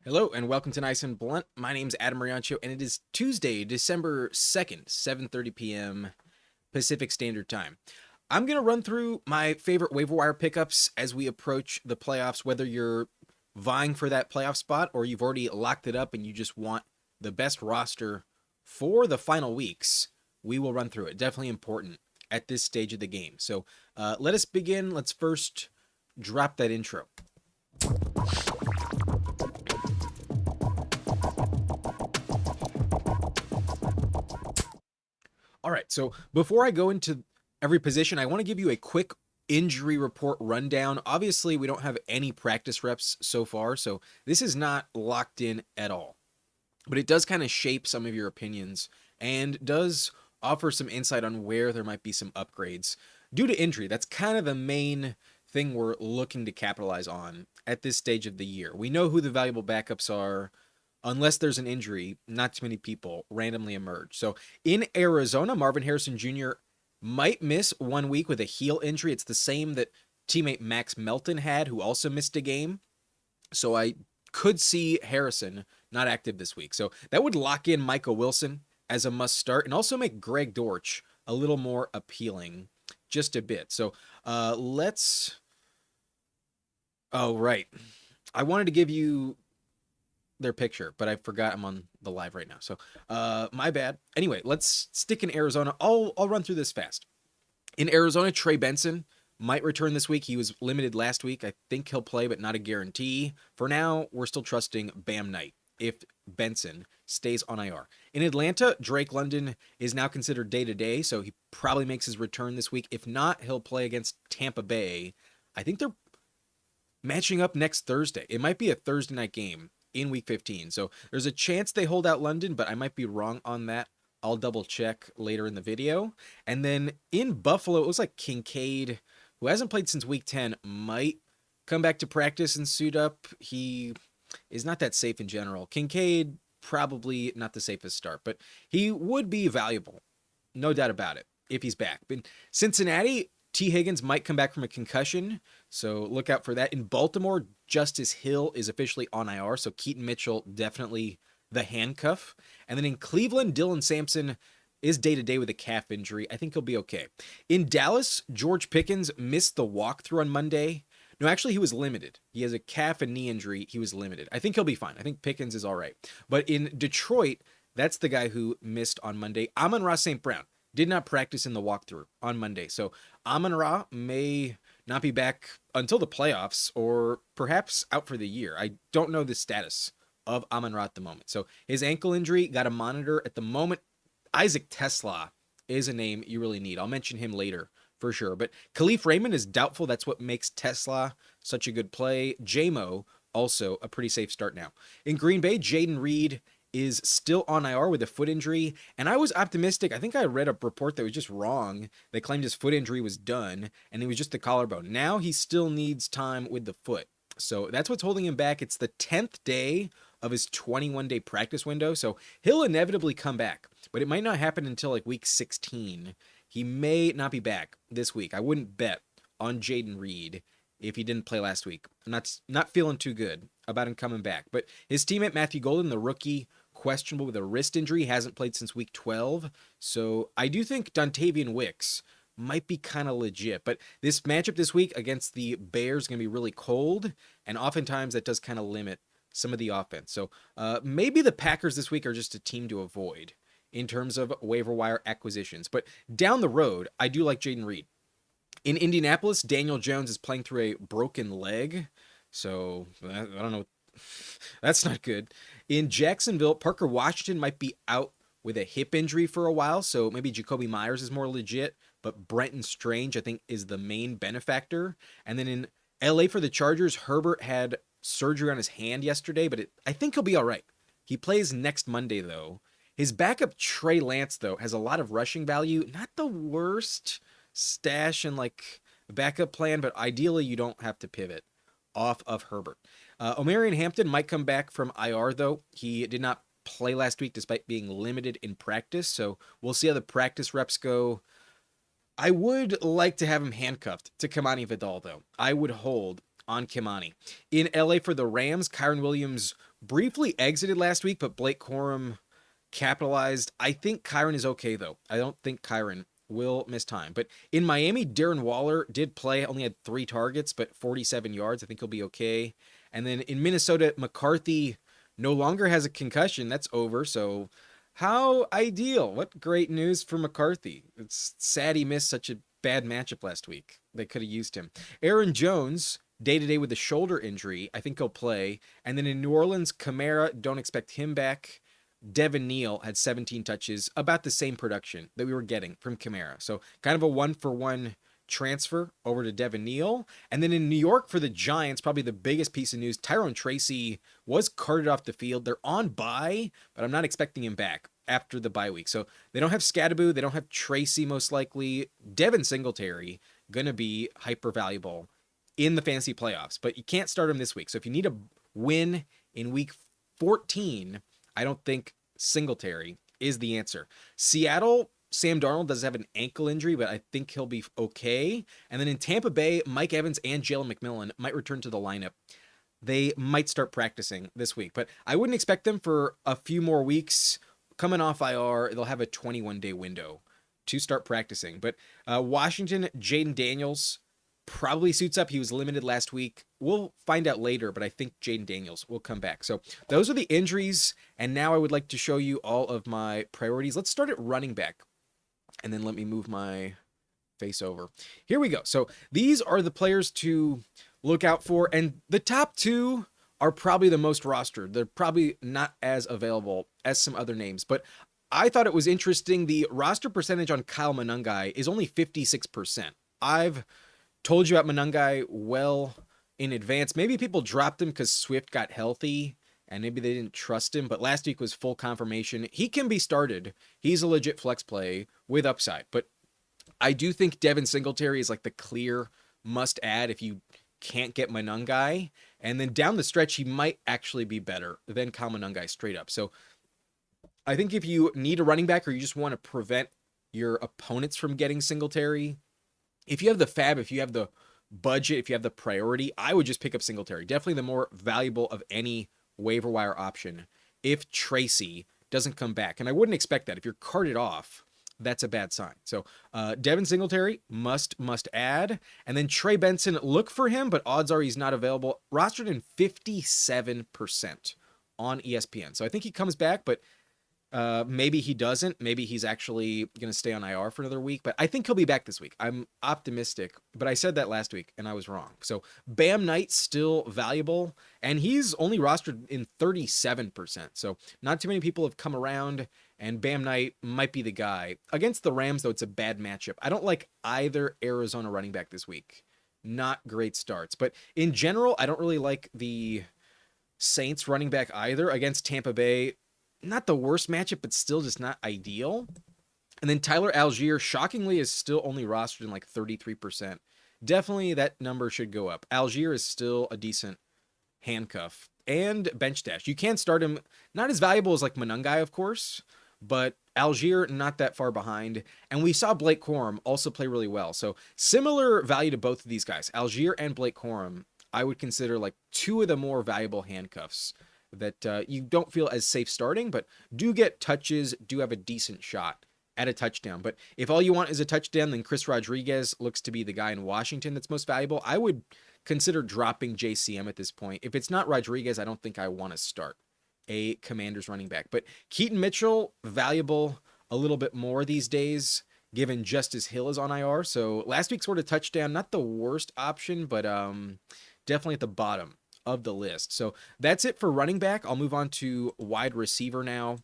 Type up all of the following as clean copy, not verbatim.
Hello and welcome to Nice and Blunt. My name's Adam Mariancho and it is Tuesday, December 2nd, 7:30 p.m. Pacific Standard Time. I'm going to run through my favorite waiver wire pickups as we approach the playoffs, whether you're vying for that playoff spot or you've already locked it up and you just want the best roster for the final weeks. We will run through it. Definitely important at this stage of the game. So let us begin. Let's first drop that intro. All right, so before I go into every position, I want to give you a quick injury report rundown. Obviously, we don't have any practice reps so far, so this is not locked in at all. But it does kind of shape some of your opinions and does offer some insight on where there might be some upgrades due to injury. That's kind of the main thing we're looking to capitalize on at this stage of the year. We know who the valuable backups are. Unless there's an injury, not too many people randomly emerge. So in Arizona, Marvin Harrison Jr. might miss 1 week with a heel injury. It's the same that teammate Max Melton had, who also missed a game. So I could see Harrison not active this week. So that would lock in Micah Wilson as a must start and also make Greg Dortch a little more appealing just a bit. So let's... Oh, right. I wanted to give you their picture, but I forgot I'm on the live right now. So my bad. Anyway, let's stick in Arizona. I'll run through this fast. In Arizona, Trey Benson might return this week. He was limited last week. I think he'll play, but not a guarantee. For now, we're still trusting Bam Knight if Benson stays on IR. In Atlanta, Drake London is now considered day-to-day, so he probably makes his return this week. If not, he'll play against Tampa Bay. I think they're matching up next Thursday. It might be a Thursday night game in week 15. So there's a chance they hold out London, but I might be wrong on that. I'll double check later in the video. And then in Buffalo, it looks like Kincaid, who hasn't played since week 10, might come back to practice and suit up. He is not that safe in general. Kincaid, probably not the safest start, but he would be valuable. No doubt about it, if he's back. But in Cincinnati, T. Higgins might come back from a concussion, so look out for that. In Baltimore, Justice Hill is officially on IR, so Keaton Mitchell definitely the handcuff. And then in Cleveland, Dylan Sampson is day-to-day with a calf injury. I think he'll be okay. In Dallas, George Pickens missed the walkthrough on Monday. No, actually, he was limited. He has a calf and knee injury. He was limited. I think he'll be fine. I think Pickens is all right. But in Detroit, that's the guy who missed on Monday. Amon-Ra St. Brown did not practice in the walkthrough on Monday. So Amon-Ra may not be back until the playoffs or perhaps out for the year. I don't know the status of Amon-Ra at the moment. So his ankle injury got a monitor at the moment. Isaac Tesla is a name you really need. I'll mention him later for sure. But Khalif Raymond is doubtful. That's what makes Tesla such a good play. JMO also a pretty safe start now. In Green Bay, Jaden Reed is still on IR with a foot injury, and I was optimistic. I think I read a report that was just wrong. They claimed his foot injury was done, and it was just the collarbone. Now he still needs time with the foot. So that's what's holding him back. It's the 10th day of his 21-day practice window, so he'll inevitably come back. But it might not happen until like week 16. He may not be back this week. I wouldn't bet on Jaden Reed if he didn't play last week. I'm not feeling too good about him coming back. But his teammate Matthew Golden, the rookie, questionable with a wrist injury, hasn't played since week 12. So I do think Dontavian Wicks might be kind of legit. But this matchup this week against the Bears is going to be really cold, and oftentimes that does kind of limit some of the offense. So maybe the Packers this week are just a team to avoid in terms of waiver wire acquisitions. But down the road, I do like Jaden Reed. In Indianapolis, Daniel Jones is playing through a broken leg. So I don't know. That's not good. In Jacksonville, Parker Washington might be out with a hip injury for a while. So maybe Jacoby Myers is more legit. But Brenton Strange, I think, is the main benefactor. And then in LA for the Chargers, Herbert had surgery on his hand yesterday. But I think he'll be all right. He plays next Monday, though. His backup, Trey Lance, though, has a lot of rushing value. Not the worst stash and like backup plan, but ideally you don't have to pivot off of Herbert. Omarion Hampton might come back from IR, though. He did not play last week despite being limited in practice, so we'll see how the practice reps go. I would like to have him handcuffed to Kamani Vidal, though. I would hold on Kimani. In LA for the Rams, Kyron Williams briefly exited last week, but Blake Corum capitalized. I think Kyron is okay, though. I don't think Kyron will miss time. But in Miami, Darren Waller did play, only had 3 targets, but 47 yards. I think he'll be okay. And then in Minnesota, McCarthy no longer has a concussion. That's over. So how ideal. What great news for McCarthy. It's sad he missed such a bad matchup last week. They could have used him. Aaron Jones, day-to-day with a shoulder injury. I think he'll play. And then in New Orleans, Kamara, don't expect him back. Devin Neal had 17 touches, about the same production that we were getting from Kamara. So kind of a 1-for-1 transfer over to Devin Neal. And then in New York for the Giants, probably the biggest piece of news, Tyrone Tracy was carted off the field. They're on bye, but I'm not expecting him back after the bye week. So they don't have Scadaboo. They don't have Tracy most likely. Devin Singletary, going to be hyper valuable in the fantasy playoffs, but you can't start him this week. So if you need a win in week 14, I don't think Singletary is the answer. Seattle, Sam Darnold does have an ankle injury, but I think he'll be okay. And then in Tampa Bay, Mike Evans and Jalen McMillan might return to the lineup. They might start practicing this week, but I wouldn't expect them for a few more weeks. Coming off IR, they'll have a 21-day window to start practicing. But Washington, Jaden Daniels probably suits up. He was limited last week. We'll find out later, but I think Jaden Daniels will come back. So those are the injuries, and now I would like to show you all of my priorities. Let's start at running back, and then let me move my face over. Here we go. So these are the players to look out for, and the top 2 are probably the most rostered. They're probably not as available as some other names, but I thought it was interesting. The roster percentage on Kyle Monangai is only 56%. I've told you about Monangai well in advance. Maybe people dropped him because Swift got healthy and maybe they didn't trust him, but last week was full confirmation. He can be started. He's a legit flex play with upside, but I do think Devin Singletary is like the clear must add if you can't get Monangai. And then down the stretch, he might actually be better than Kyle Monangai straight up. So I think if you need a running back or you just want to prevent your opponents from getting Singletary, if you have the fab, if you have the budget, if you have the priority, I would just pick up Singletary. Definitely the more valuable of any waiver wire option if Tracy doesn't come back. And I wouldn't expect that. If you're carted off, that's a bad sign. So Devin Singletary, must add. And then Trey Benson, look for him, but odds are he's not available. Rostered in 57% on ESPN. So I think he comes back, but maybe he doesn't. Maybe he's actually going to stay on IR for another week, but I think he'll be back this week. I'm optimistic, but I said that last week and I was wrong. So Bam Knight's still valuable, and he's only rostered in 37%. So not too many people have come around, and Bam Knight might be the guy. Against the Rams, though, it's a bad matchup. I don't like either Arizona running back this week. Not great starts, but in general, I don't really like the Saints running back either. Against Tampa Bay, not the worst matchup, but still just not ideal. And then Tyler Algier, shockingly, is still only rostered in like 33%. Definitely that number should go up. Algier is still a decent handcuff and bench stash. You can start him, not as valuable as like Monangai, of course, but Algier not that far behind. And we saw Blake Corum also play really well. So similar value to both of these guys. Algier and Blake Corum, I would consider like 2 of the more valuable handcuffs that you don't feel as safe starting, but do get touches, do have a decent shot at a touchdown. But if all you want is a touchdown, then Chris Rodriguez looks to be the guy in Washington that's most valuable. I would consider dropping JCM at this point. If it's not Rodriguez, I don't think I want to start a Commanders running back. But Keaton Mitchell, valuable a little bit more these days, given Justice Hill is on IR. So last week sort of touchdown, not the worst option, but definitely at the bottom of the list. So that's it for running back. I'll move on to wide receiver now.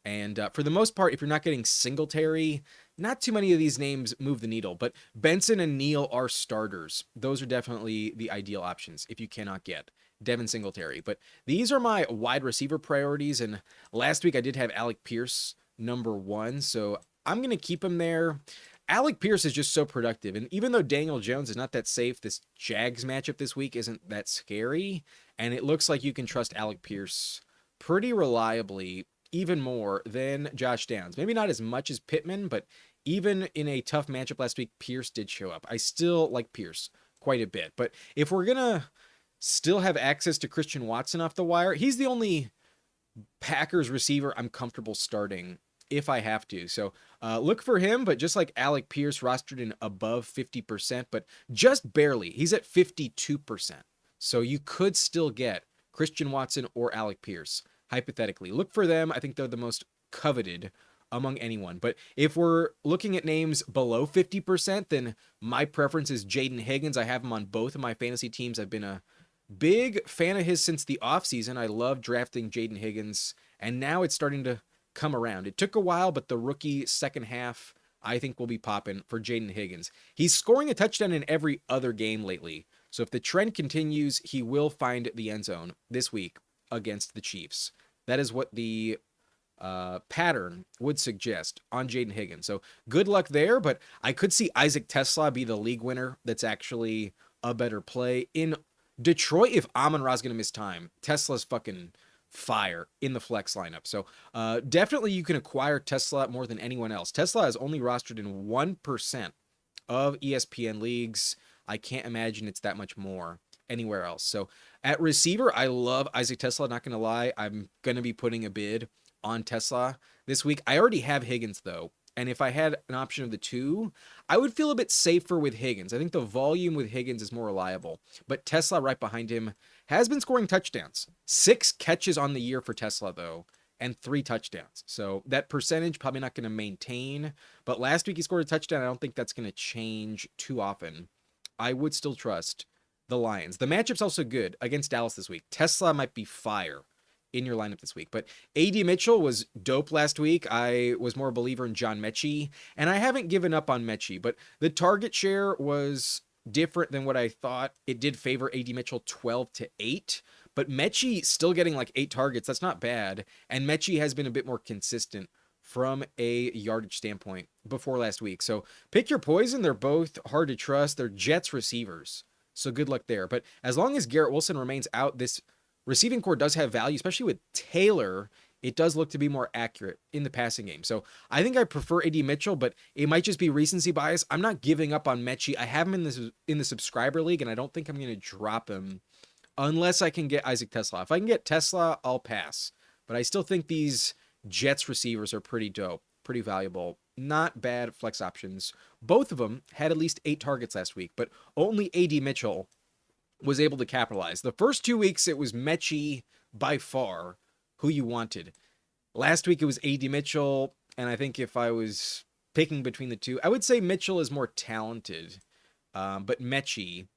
And for the most part, if you're not getting Singletary, not too many of these names move the needle, but Benson and Neal are starters. Those are definitely the ideal options if you cannot get Devin Singletary. But these are my wide receiver priorities. And last week I did have Alec Pierce number 1. So I'm going to keep him there. Alec Pierce is just so productive. And even though Daniel Jones is not that safe, this Jags matchup this week isn't that scary. And it looks like you can trust Alec Pierce pretty reliably, even more than Josh Downs. Maybe not as much as Pittman, but even in a tough matchup last week, Pierce did show up. I still like Pierce quite a bit. But if we're going to still have access to Christian Watson off the wire. He's the only Packers receiver I'm comfortable starting if I have to. So look for him, but just like Alec Pierce, rostered in above 50%, but just barely. He's at 52%. So you could still get Christian Watson or Alec Pierce, hypothetically. Look for them. I think they're the most coveted among anyone. But if we're looking at names below 50%, then my preference is Jaden Higgins. I have him on both of my fantasy teams. I've been a big fan of his since the offseason. I love drafting Jaden Higgins, and now it's starting to come around. It took a while, but the rookie second half, I think, will be popping for Jaden Higgins. He's scoring a touchdown in every other game lately. So if the trend continues, he will find the end zone this week against the Chiefs. That is what the pattern would suggest on Jaden Higgins. So good luck there, but I could see Isaac Tesla be the league winner. That's actually a better play. In Detroit, if Amon-Ra's going to miss time, Tesla's fucking fire in the flex lineup. So definitely you can acquire Tesla more than anyone else. Tesla is only rostered in 1% of ESPN leagues. I can't imagine it's that much more anywhere else. So at receiver, I love Isaac Tesla. Not going to lie. I'm going to be putting a bid on Tesla this week. I already have Higgins though. And if I had an option of the two, I would feel a bit safer with Higgins. I think the volume with Higgins is more reliable. But Tesla right behind him has been scoring touchdowns. 6 catches on the year for Tesla though, and 3 touchdowns. So that percentage probably not going to maintain. But last week he scored a touchdown. I don't think that's going to change too often. I would still trust the Lions. The matchup's also good against Dallas this week. Tesla might be fire in your lineup this week. But A.D. Mitchell was dope last week. I was more a believer in John Mechie, and I haven't given up on Mechie, but the target share was different than what I thought. It did favor A.D. Mitchell 12-8, but Mechie still getting like 8 targets. That's not bad, and Mechie has been a bit more consistent from a yardage standpoint before last week. So pick your poison. They're both hard to trust. They're Jets receivers, so good luck there. But as long as Garrett Wilson remains out, this receiving core does have value, especially with Taylor. It does look to be more accurate in the passing game. So I think I prefer A.D. Mitchell, but it might just be recency bias. I'm not giving up on Mechie. I have him in the subscriber league, and I don't think I'm going to drop him unless I can get Isaac Tesla. If I can get Tesla, I'll pass. But I still think these Jets receivers are pretty dope, pretty valuable. Not bad flex options. Both of them had at least 8 targets last week, but only A.D. Mitchell was able to capitalize. The first 2 weeks, it was Mechie by far who you wanted. Last week, it was A.D. Mitchell, and I think if I was picking between the two, I would say Mitchell is more talented, but Mechie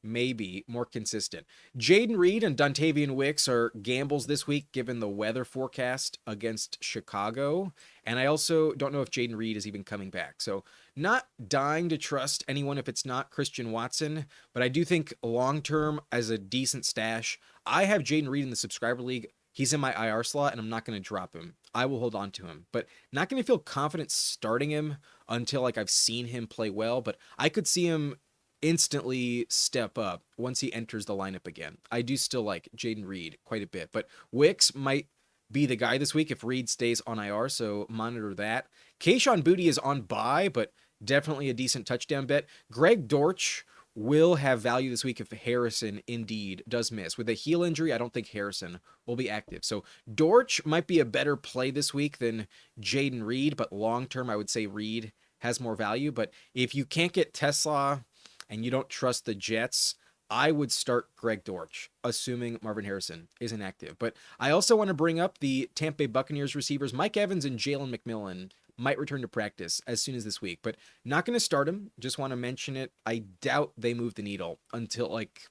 maybe more consistent. Jaden Reed and Dontavian Wicks are gambles this week given the weather forecast against Chicago, and I also don't know if Jaden Reed is even coming back. So not dying to trust anyone if it's not Christian Watson, but I do think long-term as a decent stash, I have Jaden Reed in the subscriber league. He's in my IR slot, and I'm not going to drop him. I will hold on to him, but not going to feel confident starting him until like I've seen him play well, but I could see him instantly step up once he enters the lineup again. I do still like Jaden Reed quite a bit, but Wicks might be the guy this week if Reed stays on IR, so monitor that. Kayshon Boutte is on bye, but definitely a decent touchdown bet. Greg Dortch will have value this week if Harrison indeed does miss. With a heel injury, I don't think Harrison will be active. So Dortch might be a better play this week than Jaden Reed, but long-term, I would say Reed has more value. But if you can't get Tesla and you don't trust the Jets, I would start Greg Dortch, assuming Marvin Harrison isn't active. But I also want to bring up the Tampa Bay Buccaneers receivers. Mike Evans and Jalen McMillan might return to practice as soon as this week, but not going to start him. Just want to mention it. I doubt they move the needle until like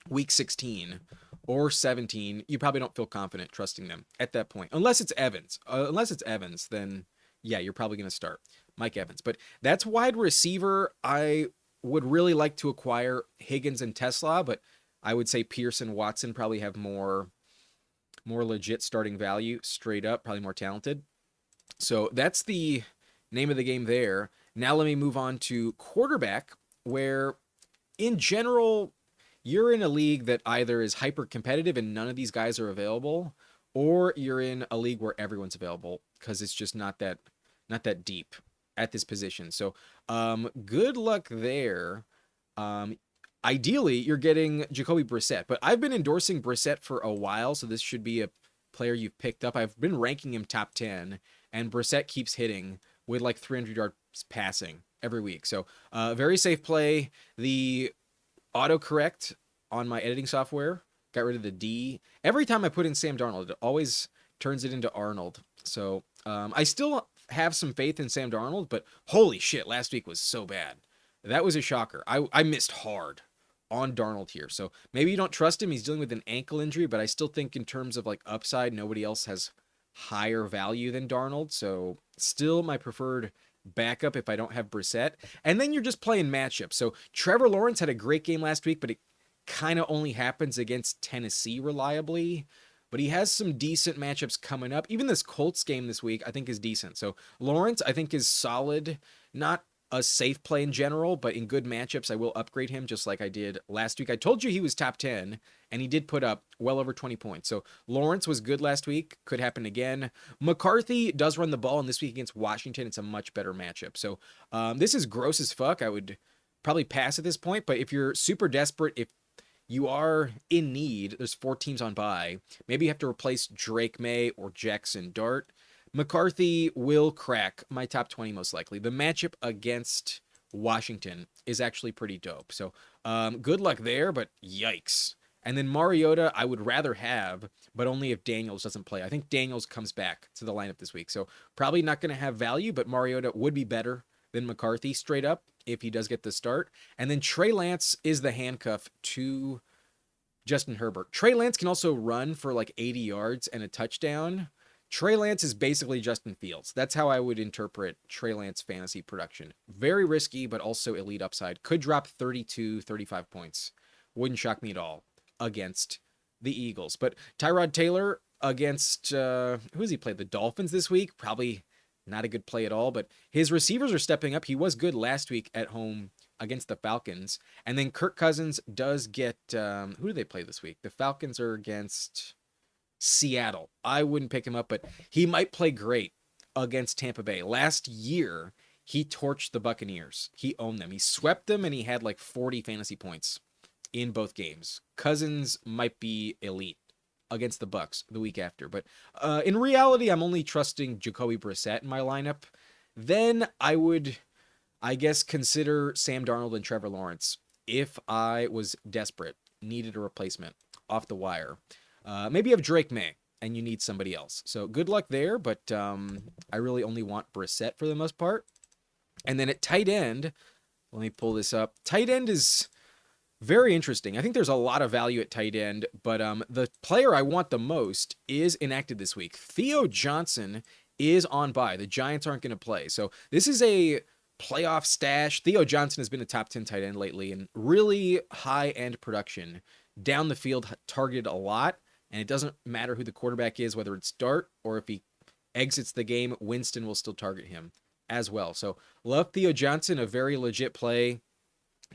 week 16 or 17. You probably don't feel confident trusting them at that point, unless it's Evans. Then yeah, you're probably going to start Mike Evans. But that's wide receiver. I would really like to acquire Higgins and Tesla, but I would say Pierce and Watson probably have more legit starting value, straight up, probably more talented. So that's the name of the game there. Now let me move on to quarterback, where in general, you're in a league that either is hyper competitive and none of these guys are available, or you're in a league where everyone's available because it's just not that deep at this position. So good luck there. ideally you're getting Jacoby Brissett, but I've been endorsing Brissett for a while, so this should be a player you've picked up. I've been ranking him top 10, and Brissett keeps hitting with like 300 yards passing every week. So, very safe play. The autocorrect on my editing software got rid of the D. Every time I put in Sam Darnold, it always turns it into Arnold. So, I still have some faith in Sam Darnold, but holy shit, last week was so bad. That was a shocker. I missed hard on Darnold here. So maybe you don't trust him. He's dealing with an ankle injury, but I still think in terms of like upside, nobody else has higher value than Darnold. So still my preferred backup if I don't have Brissett. And then you're just playing matchups. So Trevor Lawrence had a great game last week, but it kind of only happens against Tennessee reliably. But he has some decent matchups coming up. Even this Colts game this week, I think, is decent. So Lawrence, I think, is solid. Not a safe play in general, but in good matchups, I will upgrade him just like I did last week. I told you he was top 10, and he did put up well over 20 points. So Lawrence was good last week. Could happen again. McCarthy does run the ball, and this week against Washington, it's a much better matchup. So this is gross as fuck. I would probably pass at this point, but if you're super desperate, if you are in need, there's 4 teams on bye. Maybe you have to replace Drake May or Jackson Dart. McCarthy will crack my top 20 most likely. The matchup against Washington is actually pretty dope. So good luck there, but yikes. And then Mariota, I would rather have, but only if Daniels doesn't play. I think Daniels comes back to the lineup this week. So probably not going to have value, but Mariota would be better than McCarthy straight up if he does get the start. And then Trey Lance is the handcuff to Justin Herbert. Trey Lance can also run for like 80 yards and a touchdown. Trey Lance is basically Justin Fields. That's how I would interpret Trey Lance fantasy production. Very risky, but also elite upside. Could drop 32, 35 points. Wouldn't shock me at all against the Eagles. But Tyrod Taylor against, who has he played? The Dolphins this week? Probably not a good play at all, but his receivers are stepping up. He was good last week at home against the Falcons. And then Kirk Cousins does get, who do they play this week? The Falcons are against Seattle. I wouldn't pick him up, but he might play great against Tampa Bay. Last year, he torched the Buccaneers. He owned them. He swept them, and he had like 40 fantasy points in both games. Cousins might be elite against the Bucs the week after, but in reality, I'm only trusting Jacoby Brissett in my lineup. Then I would, I guess, consider Sam Darnold and Trevor Lawrence if I was desperate, needed a replacement off the wire. Maybe you have Drake May and you need somebody else. So good luck there, but I really only want Brissett for the most part. And then at tight end, let me pull this up. Tight end is very interesting. I think there's a lot of value at tight end, but the player I want the most is inactive this week. Theo Johnson is on bye. The Giants aren't going to play. So this is a playoff stash. Theo Johnson has been a top 10 tight end lately and really high-end production. Down the field, targeted a lot, and it doesn't matter who the quarterback is, whether it's Dart or if he exits the game, Winston will still target him as well. So love Theo Johnson, a very legit play.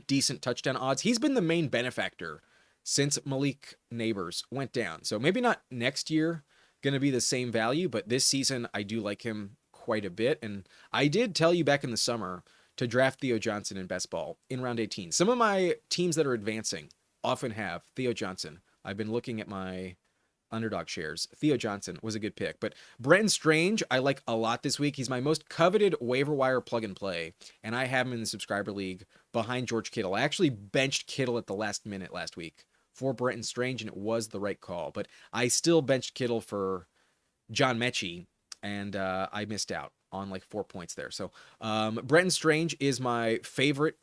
Decent touchdown odds. He's been the main benefactor since Malik Neighbors went down. So maybe not next year going to be the same value, but this season I do like him quite a bit. And I did tell you back in the summer to draft Theo Johnson in best ball in round 18. Some of my teams that are advancing often have Theo Johnson. I've been looking at my Underdog shares. Theo Johnson was a good pick, but Brenton Strange I like a lot this week. He's my most coveted waiver wire plug and play, and I have him in the subscriber league behind George Kittle. I actually benched Kittle at the last minute last week for Brenton Strange, and it was the right call, but I still benched Kittle for John Mechie, and I missed out on like 4 points there. So Brenton Strange is my favorite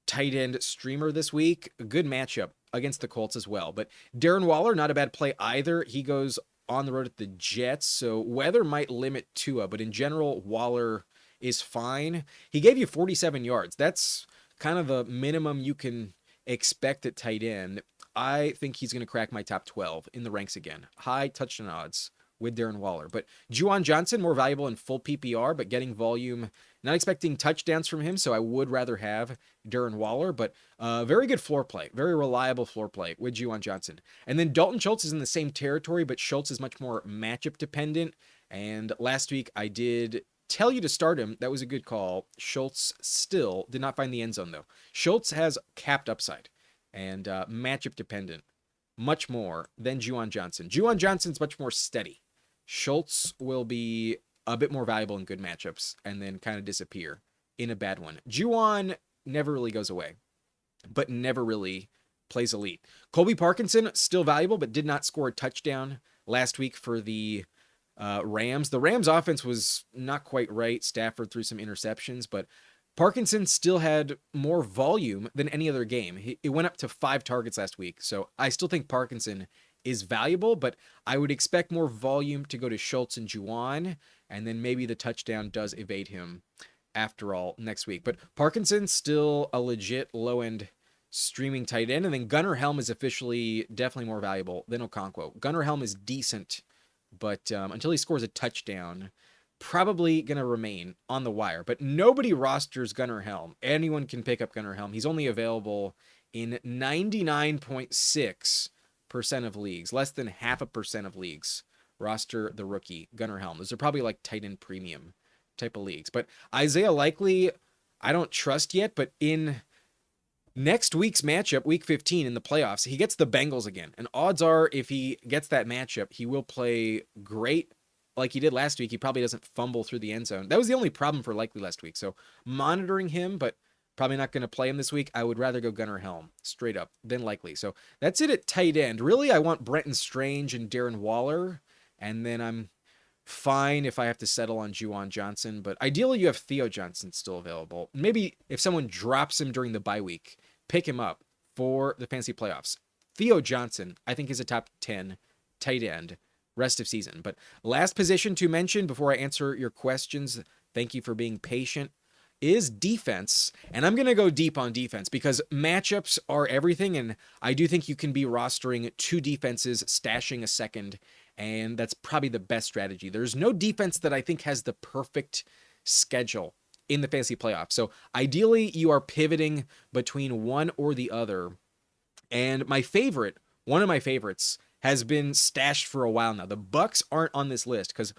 tight end streamer this week. A good matchup against the Colts as well. But Darren Waller, not a bad play either. He goes on the road at the Jets, so weather might limit Tua, but in general, Waller is fine. He gave you 47 yards. That's kind of the minimum you can expect at tight end. I think he's going to crack my top 12 in the ranks again. High touchdown odds with Darren Waller. But Juwan Johnson, more valuable in full PPR, but getting volume. Not expecting touchdowns from him, so I would rather have Darren Waller, but very good floor play, very reliable floor play with Juwan Johnson. And then Dalton Schultz is in the same territory, but Schultz is much more matchup dependent. And last week I did tell you to start him. That was a good call. Schultz still did not find the end zone, though. Schultz has capped upside. and matchup dependent much more than Juwan Johnson. Juwan Johnson's much more steady. Schultz will be a bit more valuable in good matchups and then kind of disappear in a bad one. Juwan never really goes away, but never really plays elite. Colby Parkinson, still valuable, but did not score a touchdown last week for the Rams. The Rams offense was not quite right. Stafford threw some interceptions, but Parkinson still had more volume than any other game. It went up to 5 targets last week. So I still think Parkinson is valuable, but I would expect more volume to go to Schultz and Juwan, and then maybe the touchdown does evade him after all next week. But Parkinson's still a legit low-end streaming tight end, and then Gunnar Helm is officially definitely more valuable than Okonkwo. Gunnar Helm is decent, but until he scores a touchdown, probably going to remain on the wire. But nobody rosters Gunnar Helm. Anyone can pick up Gunnar Helm. He's only available in 99.6% of leagues, less than 0.5% of leagues roster the rookie Gunnar Helm. Those are probably like tight end premium type of leagues. But Isaiah Likely, I don't trust yet, but in next week's matchup, week 15 in the playoffs, he gets the Bengals again. And odds are if he gets that matchup, he will play great like he did last week. He probably doesn't fumble through the end zone. That was the only problem for Likely last week. So monitoring him, but probably not going to play him this week. I would rather go Gunnar Helm straight up than Likely. So that's it at tight end. Really, I want Brenton Strange and Darren Waller. And then I'm fine if I have to settle on Juwan Johnson. But ideally, you have Theo Johnson still available. Maybe if someone drops him during the bye week, pick him up for the fantasy playoffs. Theo Johnson, I think, is a top 10 tight end rest of season. But last position to mention before I answer your questions, thank you for being patient, is defense. And I'm going to go deep on defense because matchups are everything. And I do think you can be rostering 2 defenses, stashing a second, and that's probably the best strategy. There's no defense that I think has the perfect schedule in the fantasy playoffs. So ideally, you are pivoting between one or the other. And one of my favorites, has been stashed for a while now. The Bucks aren't on this list because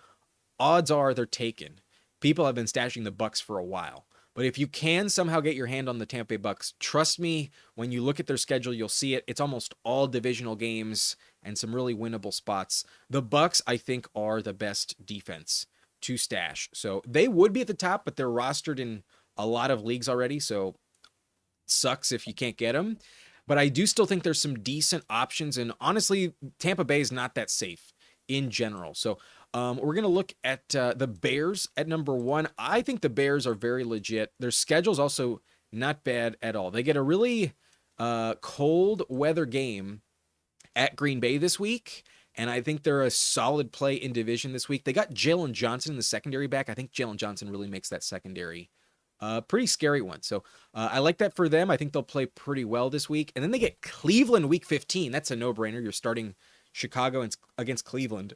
odds are they're taken. People have been stashing the Bucks for a while. But if you can somehow get your hand on the Tampa Bay Bucks, trust me, when you look at their schedule, you'll see it. It's almost all divisional games and some really winnable spots. The Bucks, I think, are the best defense to stash. So they would be at the top, but they're rostered in a lot of leagues already. So sucks if you can't get them. But I do still think there's some decent options. And honestly, Tampa Bay is not that safe in general. So we're going to look at the Bears at number 1. I think the Bears are very legit. Their schedule's also not bad at all. They get a really cold weather game at Green Bay this week. And I think they're a solid play in division this week. They got Jalen Johnson in the secondary back. I think Jalen Johnson really makes that secondary pretty scary one. So I like that for them. I think they'll play pretty well this week. And then they get Cleveland week 15. That's a no-brainer. You're starting Chicago against Cleveland.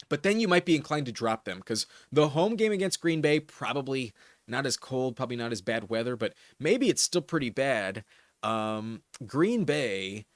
But then you might be inclined to drop them because the home game against Green Bay, probably not as cold, probably not as bad weather, but maybe it's still pretty bad. Green Bay,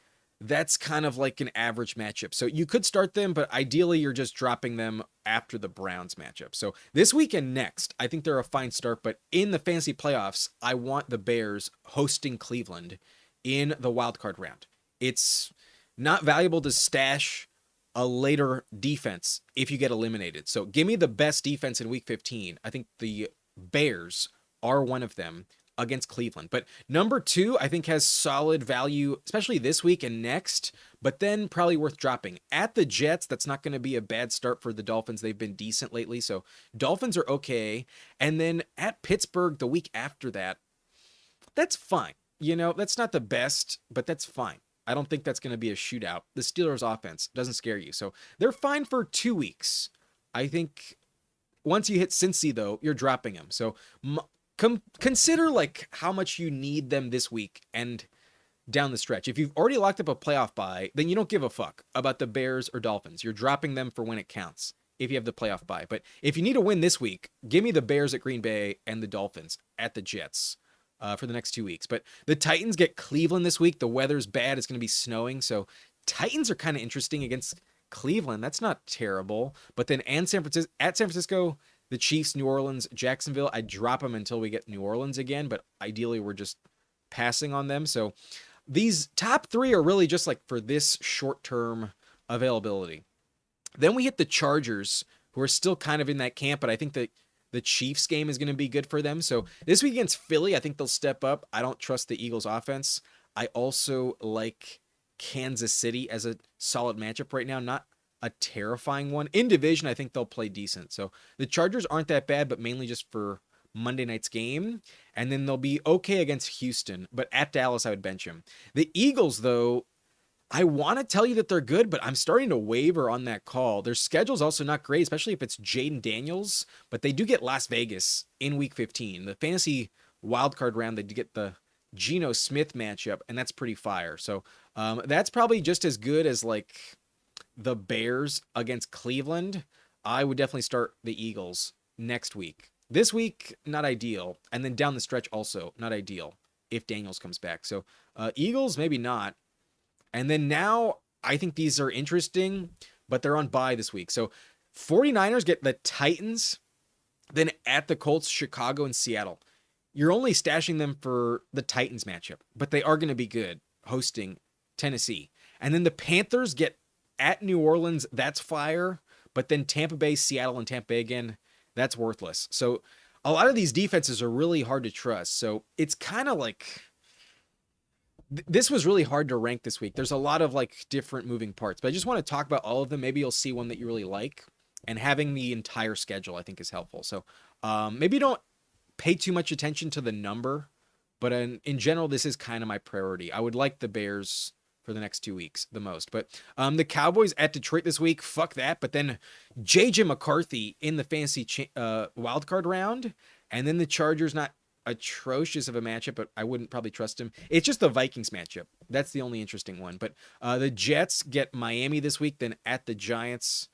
that's kind of like an average matchup. So you could start them, but ideally you're just dropping them after the Browns matchup. So this week and next, I think they're a fine start, but in the fantasy playoffs, I want the Bears hosting Cleveland in the wildcard round. It's not valuable to stash a later defense if you get eliminated. So give me the best defense in week 15. I think the Bears are one of them against Cleveland. But number 2, I think has solid value, especially this week and next, but then probably worth dropping. At the Jets, that's not going to be a bad start for the Dolphins. They've been decent lately, so Dolphins are okay. And then at Pittsburgh the week after that, that's fine. You know, that's not the best, but that's fine. I don't think that's going to be a shootout. The Steelers offense doesn't scare you. So they're fine for 2 weeks. I think once you hit Cincy, though, you're dropping them. So consider like how much you need them this week and down the stretch. If you've already locked up a playoff bye, then you don't give a fuck about the Bears or Dolphins. You're dropping them for when it counts if you have the playoff bye. But if you need a win this week, give me the Bears at Green Bay and the Dolphins at the Jets for the next 2 weeks. But the Titans get Cleveland this week. The weather's bad. It's going to be snowing. So Titans are kind of interesting against Cleveland. That's not terrible. But then at San Francisco, the Chiefs, New Orleans, Jacksonville, I drop them until we get New Orleans again. But ideally, we're just passing on them. So these top three are really just like for this short-term availability. Then we hit the Chargers, who are still kind of in that camp, but I think that the Chiefs game is going to be good for them. So this week against Philly, I think they'll step up. I don't trust the Eagles offense. I also like Kansas City as a solid matchup right now, not a terrifying one. In division, I think they'll play decent. So the Chargers aren't that bad, but mainly just for Monday night's game. And then they'll be okay against Houston, but at Dallas, I would bench him. The Eagles, though, I want to tell you that they're good, but I'm starting to waver on that call. Their schedule's also not great, especially if it's Jaden Daniels, but they do get Las Vegas in week 15. The fantasy wildcard round, they do get the Geno Smith matchup, and that's pretty fire. So that's probably just as good as like the Bears against Cleveland. I would definitely start the Eagles next week. This week, not ideal. And then down the stretch also, not ideal if Daniels comes back. So Eagles, maybe not. And then now I think these are interesting, but they're on bye this week. So 49ers get the Titans, then at the Colts, Chicago, and Seattle. You're only stashing them for the Titans matchup, but they are going to be good hosting Tennessee. And then the Panthers get at New Orleans. That's fire. But then Tampa Bay, Seattle, and Tampa Bay again, that's worthless. So a lot of these defenses are really hard to trust. So it's kind of like... This was really hard to rank this week. There's a lot of like different moving parts, but I just want to talk about all of them. Maybe you'll see one that you really like, and having the entire schedule I think is helpful. So maybe don't pay too much attention to the number, but in general, this is kind of my priority. I would like the Bears for the next 2 weeks the most, but the Cowboys at Detroit this week, fuck that. But then JJ McCarthy in the fantasy wildcard round, and then the Chargers, not atrocious of a matchup, but I wouldn't probably trust him. It's just the Vikings matchup. That's the only interesting one. But the Jets get Miami this week, then at the Giants.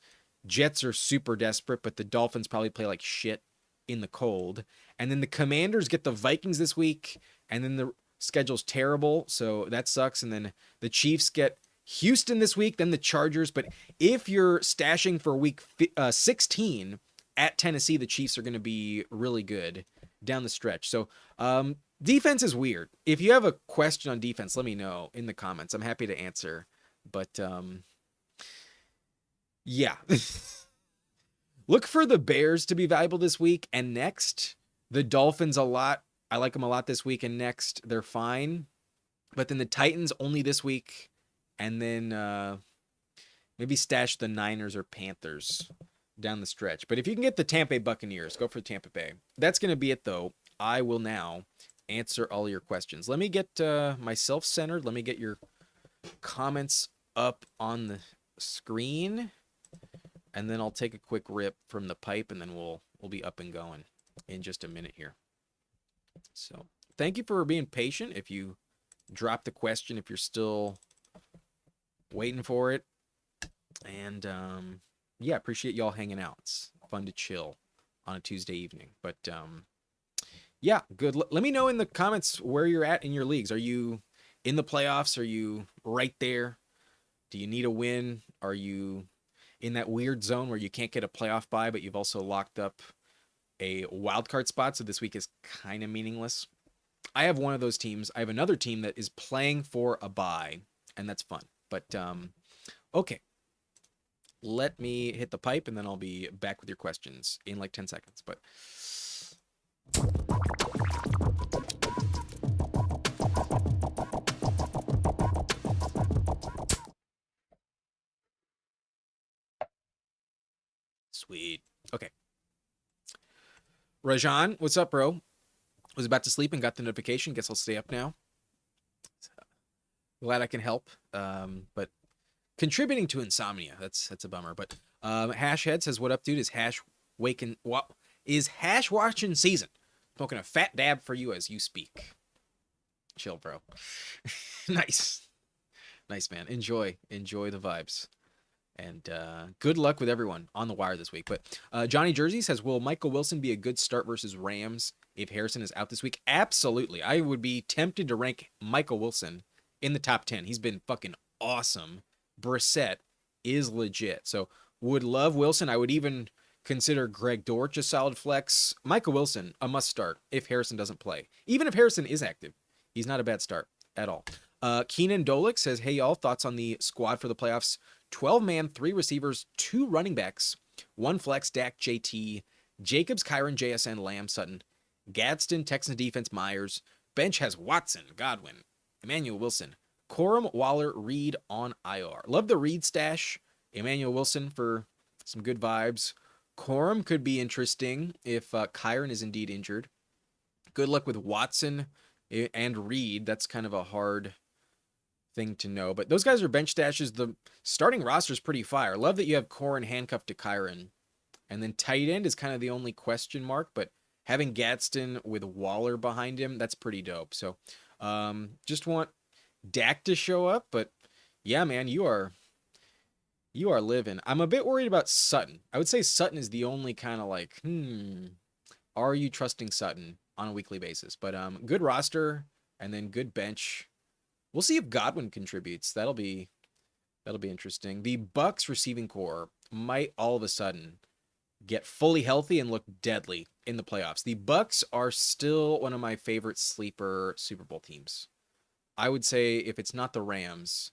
Jets are super desperate, but the Dolphins probably play like shit in the cold. And then the Commanders get the Vikings this week, and then the schedule's terrible, so that sucks. And then the Chiefs get Houston this week, then the Chargers. But if you're stashing for week 16 at Tennessee, the Chiefs are going to be really good down the stretch. So defense is weird. If you have a question on defense, let me know in the comments. I'm happy to answer. But yeah. Look for the Bears to be valuable this week and next. The Dolphins a lot. I like them a lot this week and next. They're fine. But then the Titans only this week. And then maybe stash the Niners or Panthers down the stretch. But if you can get the Tampa Bay Buccaneers, go for Tampa Bay. That's going to be it, though. I will now answer all your questions. Let me get myself centered. Let me get your comments up on the screen. And then I'll take a quick rip from the pipe, and then we'll be up and going in just a minute here. So thank you for being patient. If you drop the question, if you're still waiting for it. And yeah, appreciate y'all hanging out. It's fun to chill on a Tuesday evening. But yeah, good. Let me know in the comments where you're at in your leagues. Are you in the playoffs? Are you right there? Do you need a win? Are you in that weird zone where you can't get a playoff bye, but you've also locked up a wild card spot, so this week is kind of meaningless? I have one of those teams. I have another team that is playing for a bye, and that's fun. But okay. Let me hit the pipe, and then I'll be back with your questions in like 10 seconds. But sweet. Okay. Rajan, what's up, bro? Was about to sleep and got the notification. Guess I'll stay up now. Glad I can help. But contributing to insomnia, that's a bummer. But Hashhead says, "What up, dude? Is hash watching season? Smoking a fat dab for you as you speak. Chill, bro. Nice, man. Enjoy the vibes, and good luck with everyone on the wire this week." But Johnny Jersey says, "Will Michael Wilson be a good start versus Rams if Harrison is out this week?" Absolutely. I would be tempted to rank Michael Wilson in the top 10. He's been fucking awesome. Brissett is legit. So would love Wilson. I would even consider Greg Dortch a solid flex. Michael Wilson, a must start if Harrison doesn't play. Even if Harrison is active, he's not a bad start at all. Keenan Dolik says, hey, y'all, thoughts on the squad for the playoffs? 12-man, 3 receivers, 2 running backs, 1 flex, Dak, JT, Jacobs, Kyron, JSN, Lamb, Sutton, Gadsden, Texans defense, Myers. Bench has Watson, Godwin, Emmanuel Wilson, Corum, Waller, Reed on IR. Love the Reed stash. Emmanuel Wilson for some good vibes. Corum could be interesting if Kyron is indeed injured. Good luck with Watson and Reed. That's kind of a hard thing to know. But those guys are bench stashes. The starting roster is pretty fire. Love that you have Corum handcuffed to Kyron. And then tight end is kind of the only question mark. But having Gadsden with Waller behind him, that's pretty dope. So just want Dak to show up. But yeah, man, you are living. I'm a bit worried about Sutton. I would say Sutton is the only kind of like, are you trusting Sutton on a weekly basis? But good roster and then good bench. We'll see if Godwin contributes. That'll be interesting. The Bucks receiving core might all of a sudden get fully healthy and look deadly in the playoffs. The Bucks are still one of my favorite sleeper Super Bowl teams. I would say if it's not the Rams,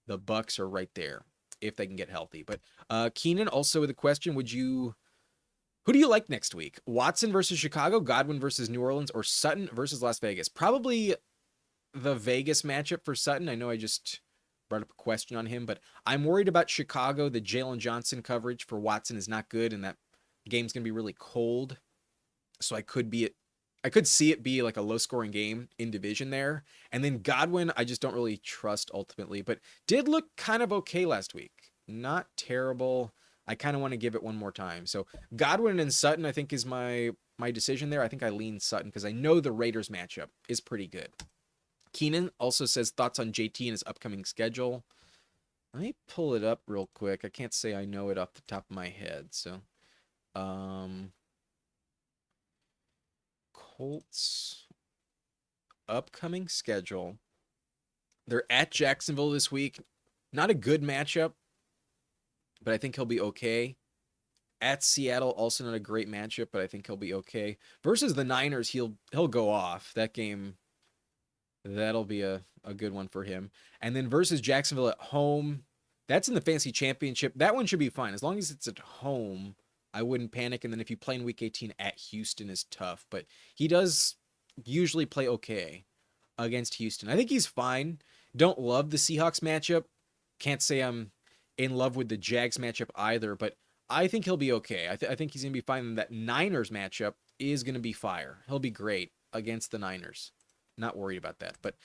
the Bucks are right there if they can get healthy. But Keenan also with a question, who do you like next week? Watson versus Chicago, Godwin versus New Orleans, or Sutton versus Las Vegas? Probably the Vegas matchup for Sutton. I know I just brought up a question on him, but I'm worried about Chicago. The Jalen Johnson coverage for Watson is not good, and that game's going to be really cold. So I could see it be like a low-scoring game in division there. And then Godwin, I just don't really trust ultimately, but did look kind of okay last week. Not terrible. I kind of want to give it one more time. So Godwin and Sutton, I think, is my decision there. I think I lean Sutton because I know the Raiders matchup is pretty good. Keenan also says thoughts on JT and his upcoming schedule. Let me pull it up real quick. I can't say I know it off the top of my head. So, Colts upcoming schedule. They're at Jacksonville this week. Not a good matchup, but I think he'll be okay. At Seattle, also not a great matchup, but I think he'll be okay. Versus the Niners, he'll go off. That game, that'll be a good one for him. And then versus Jacksonville at home, that's in the fantasy championship. That one should be fine. As long as it's at home, I wouldn't panic. And then if you play in week 18 at Houston is tough, but he does usually play okay against Houston. I think he's fine. Don't love the Seahawks matchup. Can't say I'm in love with the Jags matchup either, but I think he'll be okay. I think he's going to be fine. And that Niners matchup is going to be fire. He'll be great against the Niners. Not worried about that. But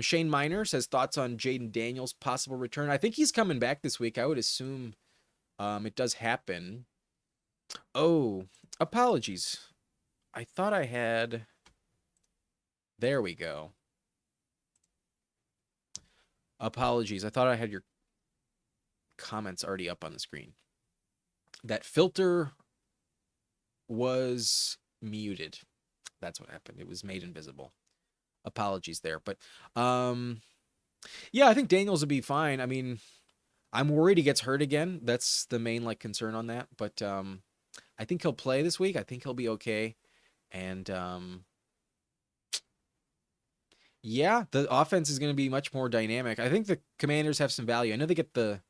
Shane Miner says thoughts on Jaden Daniels' possible return. I think he's coming back this week. I would assume it does happen. Oh, apologies. I thought I had... There we go. Apologies. I thought I had your comments already up on the screen. That filter was muted. That's what happened. It was made invisible. Apologies there. But yeah, I think Daniels will be fine. I mean, I'm worried he gets hurt again. That's the main concern on that. But I think he'll play this week. I think he'll be okay. And yeah, the offense is going to be much more dynamic. I think the Commanders have some value. I know they get the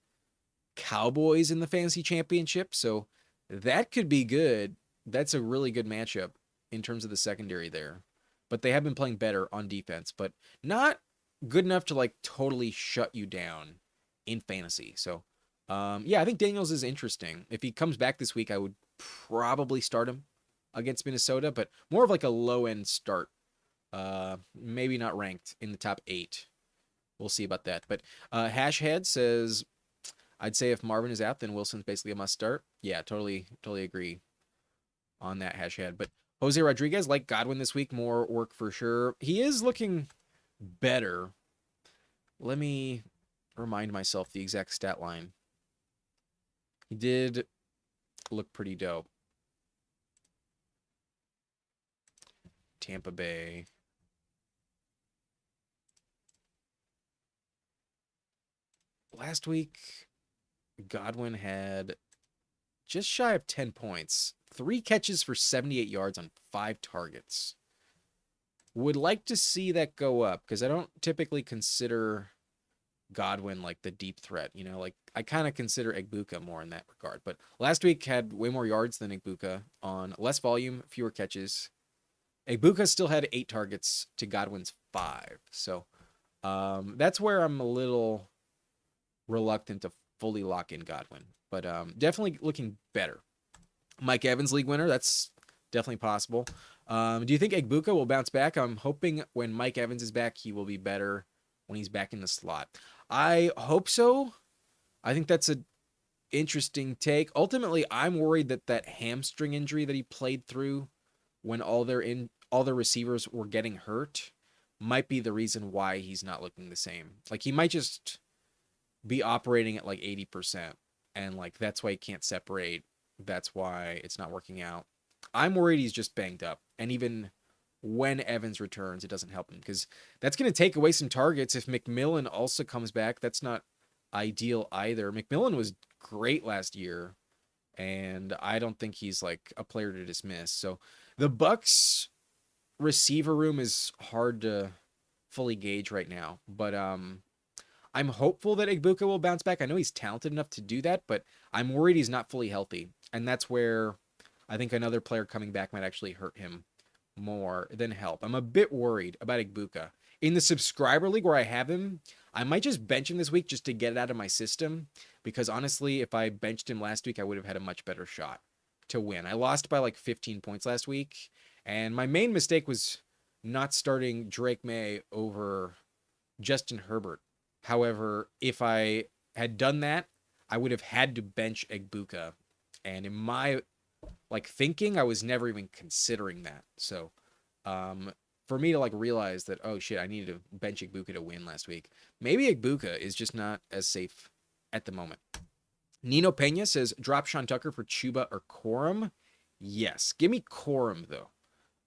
Cowboys in the fantasy championship, so that could be good. That's a really good matchup in terms of the secondary there. But they have been playing better on defense, but not good enough to totally shut you down in fantasy. So yeah, I think Daniels is interesting. If he comes back this week, I would probably start him against Minnesota, but more of a low-end start. Maybe not ranked in the top 8. We'll see about that. But Hashhead says, I'd say if Marvin is out, then Wilson's basically a must start. Yeah, totally agree on that, Hashhead. But Jose Rodriguez, like Godwin this week, more work for sure. He is looking better. Let me remind myself the exact stat line. He did look pretty dope. Tampa Bay. Last week, Godwin had just shy of 10 points, 3 catches for 78 yards on 5 targets. Would like to see that go up because I don't typically consider Godwin like the deep threat. Like I kind of consider Egbuka more in that regard. But last week had way more yards than Egbuka on less volume, fewer catches. Egbuka still had 8 targets to Godwin's 5. So that's where I'm a little reluctant to fully lock in Godwin. But definitely looking better. Mike Evans, league winner. That's definitely possible. Do you think Egbuka will bounce back? I'm hoping when Mike Evans is back, he will be better when he's back in the slot. I hope so. I think that's an interesting take. Ultimately, I'm worried that hamstring injury that he played through when all their receivers were getting hurt might be the reason why he's not looking the same. Like he might just be operating at like 80% and like that's why he can't separate. That's why it's not working out. I'm worried he's just banged up. And even when Evans returns, it doesn't help him because that's going to take away some targets. If McMillan also comes back, that's not ideal either. McMillan was great last year, and I don't think he's like a player to dismiss. So the Bucks receiver room is hard to fully gauge right now, but I'm hopeful that Egbuka will bounce back. I know he's talented enough to do that, but I'm worried he's not fully healthy, and that's where I think another player coming back might actually hurt him more than help. I'm a bit worried about Egbuka. In the subscriber league where I have him, I might just bench him this week just to get it out of my system because honestly, if I benched him last week, I would have had a much better shot to win. I lost by like 15 points last week, and my main mistake was not starting Drake May over Justin Herbert. However, if I had done that, I would have had to bench Egbuka, and in my like thinking, I was never even considering that. So for me to like realize that, oh shit, I needed to bench Egbuka to win last week. Maybe Egbuka is just not as safe at the moment. Nino Pena says, drop Sean Tucker for Chuba or Corum. Yes. Give me Corum, though.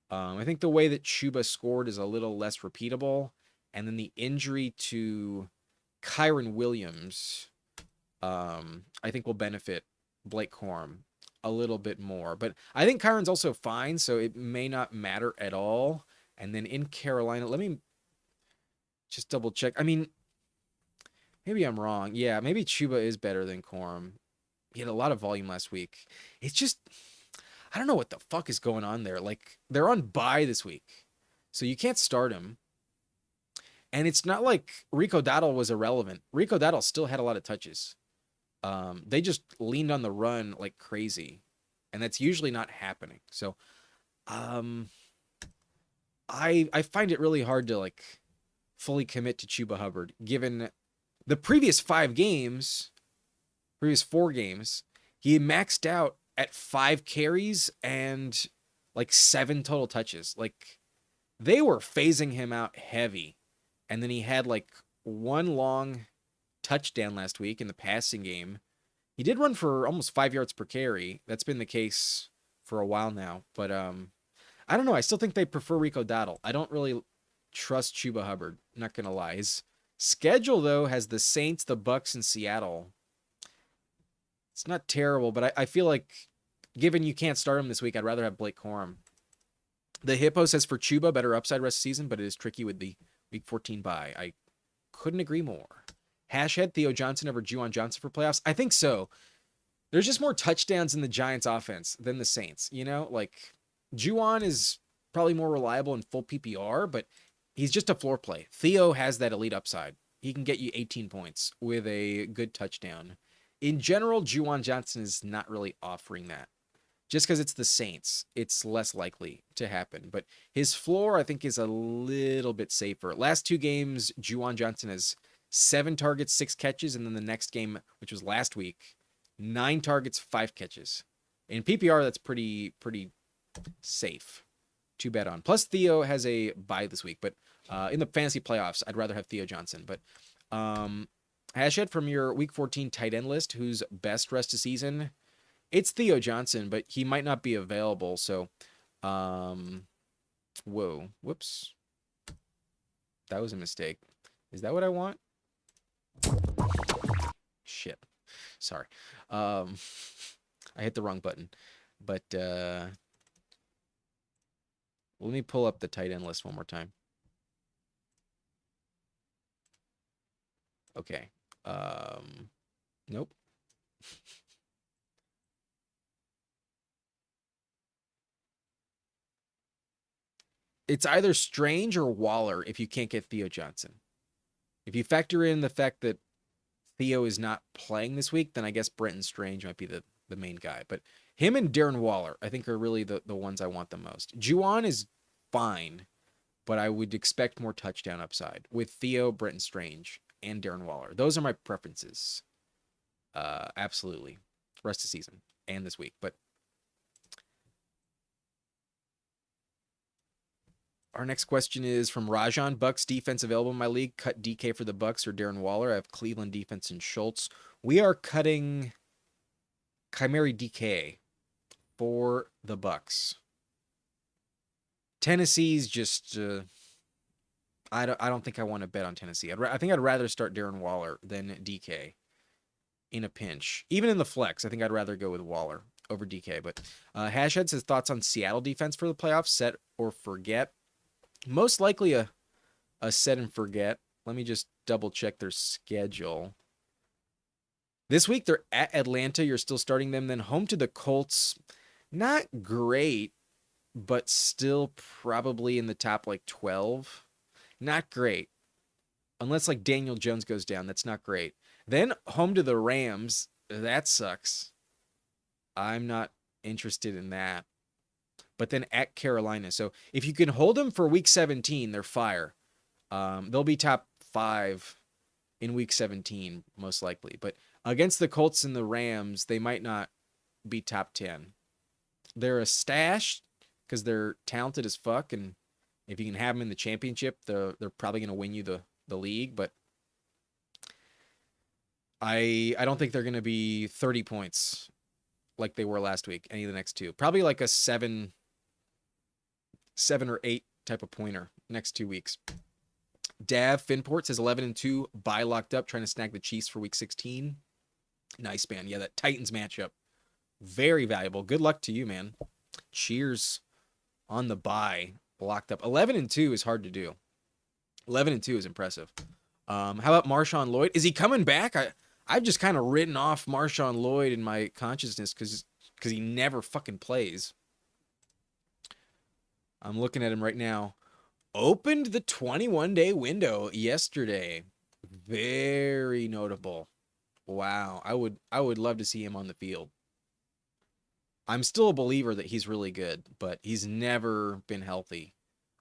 I think the way that Chuba scored is a little less repeatable. And then the injury to Kyron Williams, I think will benefit Blake Corum a little bit more. But I think Kyron's also fine, so it may not matter at all. And then in Carolina, let me just double check. I mean, maybe I'm wrong. Yeah, maybe Chuba is better than Corum. He had a lot of volume last week. It's just, I don't know what the fuck is going on there. Like, they're on bye this week, so you can't start him. And it's not like Rico Dowdle was irrelevant. Rico Dowdle still had a lot of touches. They just leaned on the run like crazy, and that's usually not happening. So, I find it really hard to like fully commit to Chuba Hubbard given the previous 4 games, he maxed out at 5 carries and like 7 total touches. Like they were phasing him out heavy. And then he had like 1 long touchdown last week in the passing game. He did run for almost 5 yards per carry. That's been the case for a while now. But I don't know. I still think they prefer Rico Dowdle. I don't really trust Chuba Hubbard. Not going to lie. His schedule, though, has the Saints, the Bucks, and Seattle. It's not terrible, but I feel like given you can't start him this week, I'd rather have Blake Corum. The Hippo says for Chuba, better upside rest of the season, but it is tricky with the Week 14 bye. I couldn't agree more. Hashhead, Theo Johnson over Juwan Johnson for playoffs? I think so. There's just more touchdowns in the Giants offense than the Saints. You know, like Juwan is probably more reliable in full PPR, but he's just a floor play. Theo has that elite upside. He can get you 18 points with a good touchdown. In general, Juwan Johnson is not really offering that. Just because it's the Saints, it's less likely to happen. But his floor, I think, is a little bit safer. Last 2 games, Juwan Johnson has 7 targets, 6 catches. And then the next game, which was last week, 9 targets, 5 catches. In PPR, that's pretty safe to bet on. Plus, Theo has a bye this week. But in the fantasy playoffs, I'd rather have Theo Johnson. But Hashhead, from your Week 14 tight end list, who's best rest of season? It's Theo Johnson, but he might not be available. So, whoops. That was a mistake. Is that what I want? Shit. Sorry. I hit the wrong button. But, Let me pull up the tight end list one more time. Okay. Nope. It's either Strange or Waller if you can't get Theo Johnson. If you factor in the fact that Theo is not playing this week, then I guess Brenton Strange might be the main guy. But him and Darren Waller, I think, are really the ones I want the most. Juwan is fine, but I would expect more touchdown upside with Theo, Brenton Strange, and Darren Waller. Those are my preferences. Absolutely. Rest of the season and this week. But our next question is from Rajan. Bucks defense available in my league. Cut DK for the Bucks or Darren Waller. I have Cleveland defense and Schultz. We are cutting Chimeri DK for the Bucks. Tennessee's just I don't think I want to bet on Tennessee. I think I'd rather start Darren Waller than DK in a pinch. Even in the flex, I think I'd rather go with Waller over DK. But Hashhead says thoughts on Seattle defense for the playoffs, set or forget. Most likely a set and forget. Let me just double check their schedule. This week they're at Atlanta. You're still starting them. Then home to the Colts. Not great, but still probably in the top like 12. Not great. Unless like Daniel Jones goes down. That's not great. Then home to the Rams. That sucks. I'm not interested in that. But then at Carolina. So if you can hold them for week 17, they're fire. They'll be top 5 in week 17, most likely. But against the Colts and the Rams, they might not be top 10. They're a stash because they're talented as fuck. And if you can have them in the championship, they're probably going to win you the league. But I don't think they're going to be 30 points like they were last week, any of the next two. Probably like a 7 or 8 type of pointer next 2 weeks. Dav Finport says 11-2, buy locked up, trying to snag the Chiefs for week 16. Nice, man. Yeah, that Titans matchup. Very valuable. Good luck to you, man. Cheers on the buy locked up. 11-2 is hard to do. 11-2 is impressive. How about Marshawn Lloyd? Is he coming back? I've just kind of written off Marshawn Lloyd in my consciousness because he never fucking plays. I'm looking at him right now. Opened the 21-day window yesterday. Very notable. Wow. I would love to see him on the field. I'm still a believer that he's really good, but he's never been healthy.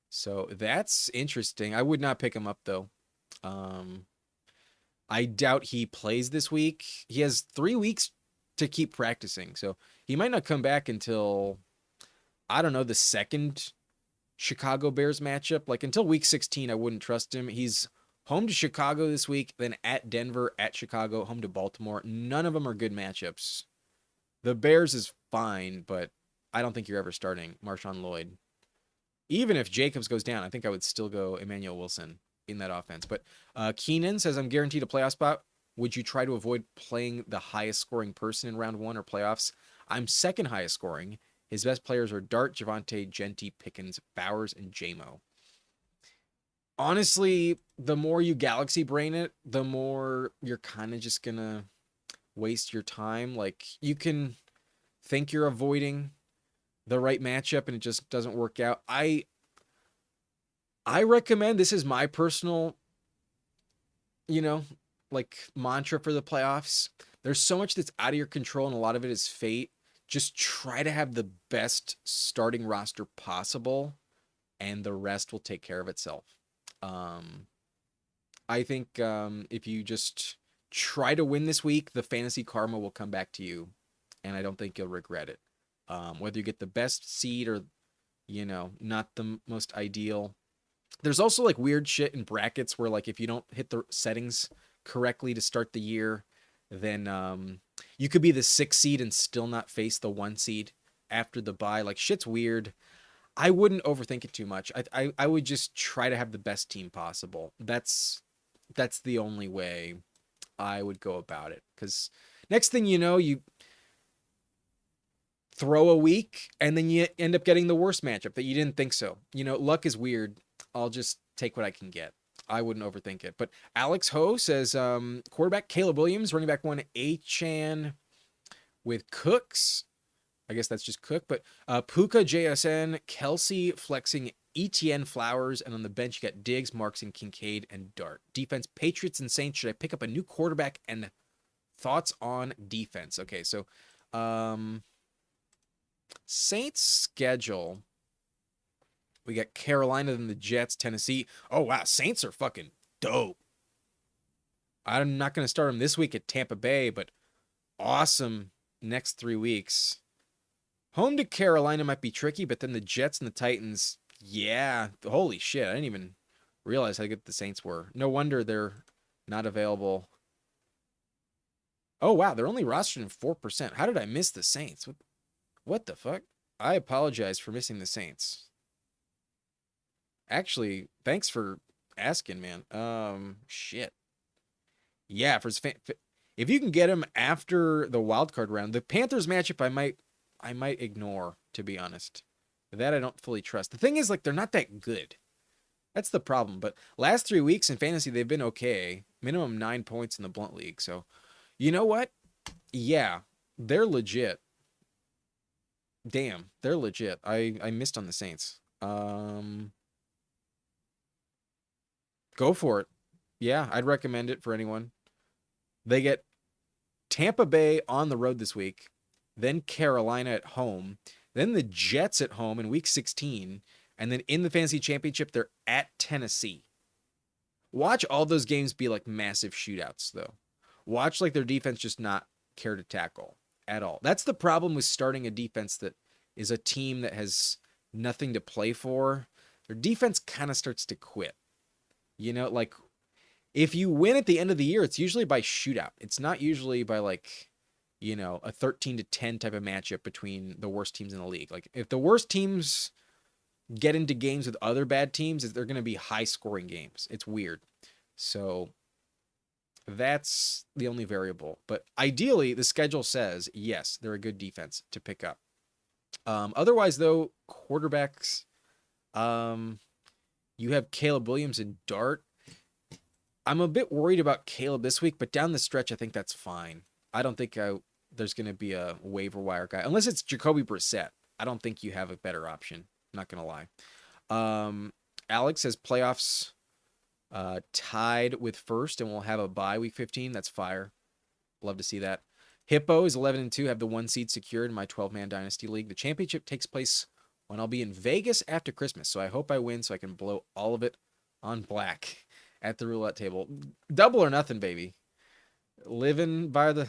So that's interesting. I would not pick him up though. I doubt he plays this week. He has 3 weeks to keep practicing. So he might not come back until, I don't know, the second Chicago Bears matchup. Like until week 16, I wouldn't trust him. He's home to Chicago this week, then at Denver, at Chicago, home to Baltimore. None of them are good matchups. The Bears is fine, but I don't think you're ever starting Marshawn Lloyd. Even if Jacobs goes down, I think I would still go Emmanuel Wilson in that offense. But Keenan says, I'm guaranteed a playoff spot. Would you try to avoid playing the highest scoring person in round 1 or playoffs? I'm second highest scoring. His best players are Dart, Javonte, Genty, Pickens, Bowers, and JMO. Honestly, the more you galaxy brain it, the more you're kind of just going to waste your time. Like, you can think you're avoiding the right matchup and it just doesn't work out. I recommend, this is my personal, like mantra for the playoffs. There's so much that's out of your control and a lot of it is fate. Just try to have the best starting roster possible and the rest will take care of itself. I think if you just try to win this week, the fantasy karma will come back to you and I don't think you'll regret it. Whether you get the best seed or, not the most ideal. There's also like weird shit in brackets where like if you don't hit the settings correctly to start the year, then you could be the 6th seed and still not face the 1 seed after the bye. Like shit's weird. I wouldn't overthink it too much. I would just try to have the best team possible. That's the only way I would go about it. Because next thing you know, throw a week and then you end up getting the worst matchup that you didn't think so. Luck is weird. I'll just take what I can get. I wouldn't overthink it. But Alex Ho says quarterback Caleb Williams, running back 1 Achan with Cooks. I guess that's just Cook. But Puka JSN, Kelsey flexing ETN Flowers, and on the bench you got Diggs, Marks, and Kincaid and Dart. Defense, Patriots and Saints. Should I pick up a new quarterback? And thoughts on defense? Okay, so Saints schedule. We got Carolina, then the Jets, Tennessee. Oh, wow. Saints are fucking dope. I'm not going to start them this week at Tampa Bay, but awesome next 3 weeks. Home to Carolina might be tricky, but then the Jets and the Titans, yeah. Holy shit. I didn't even realize how good the Saints were. No wonder they're not available. Oh, wow. They're only rostered in 4%. How did I miss the Saints? What the fuck? I apologize for missing the Saints. Actually, thanks for asking, man. Shit. Yeah, if you can get him after the wild card round, the Panthers matchup I might ignore, to be honest. That I don't fully trust. The thing is, like, they're not that good. That's the problem. But last 3 weeks in fantasy, they've been okay. Minimum 9 points in the Blunt League. So, you know what? Yeah, they're legit. Damn, they're legit. I missed on the Saints. Go for it. Yeah, I'd recommend it for anyone. They get Tampa Bay on the road this week, then Carolina at home, then the Jets at home in week 16, and then in the fantasy championship, they're at Tennessee. Watch all those games be like massive shootouts, though. Watch like their defense just not care to tackle at all. That's the problem with starting a defense that is a team that has nothing to play for. Their defense kind of starts to quit. Like, if you win at the end of the year, it's usually by shootout. It's not usually by, like, a 13-10 type of matchup between the worst teams in the league. Like, if the worst teams get into games with other bad teams, they're going to be high-scoring games. It's weird. So that's the only variable. But ideally, the schedule says, yes, they're a good defense to pick up. Otherwise, though, quarterbacks... You have Caleb Williams and Dart. I'm a bit worried about Caleb this week, but down the stretch, I think that's fine. I don't think there's going to be a waiver wire guy. Unless it's Jacoby Brissett. I don't think you have a better option. Not going to lie. Alex says playoffs tied with first, and we'll have a bye week 15. That's fire. Love to see that. Hippo is 11-2, have the 1 seed secured in my 12-man Dynasty League. The championship takes place when I'll be in Vegas after Christmas, so I hope I win so I can blow all of it on black at the roulette table. Double or nothing, baby. Living by the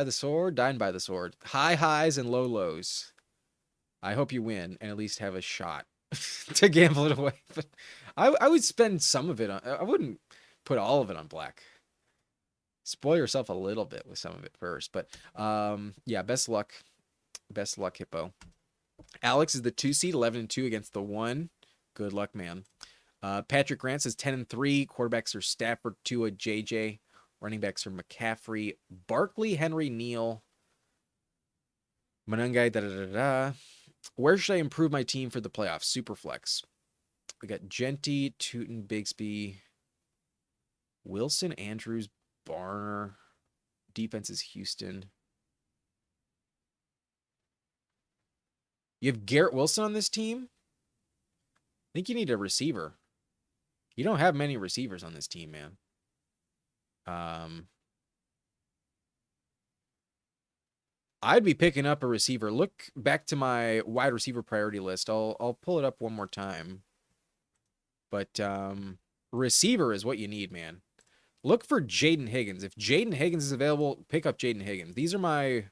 sword, dying by the sword. High highs and low lows. I hope you win and at least have a shot to gamble it away. But I would spend some of it on... I wouldn't put all of it on black. Spoil yourself a little bit with some of it first. But yeah, best luck. Best luck, Hippo. Alex is the 2 seed, 11-2 against the 1. Good luck, man. Patrick Grant says 10-3. Quarterbacks are Stafford, Tua, JJ. Running backs are McCaffrey, Barkley, Henry, Neal, Manungai, Where should I improve my team for the playoffs? Superflex. We got Genty, Tootin, Bigsby, Wilson, Andrews, Barner. Defense is Houston. You have Garrett Wilson on this team? I think you need a receiver. You don't have many receivers on this team, man. I'd be picking up a receiver. Look back to my wide receiver priority list. I'll pull it up one more time. But receiver is what you need, man. Look for Jaden Higgins. If Jaden Higgins is available, pick up Jaden Higgins. These are my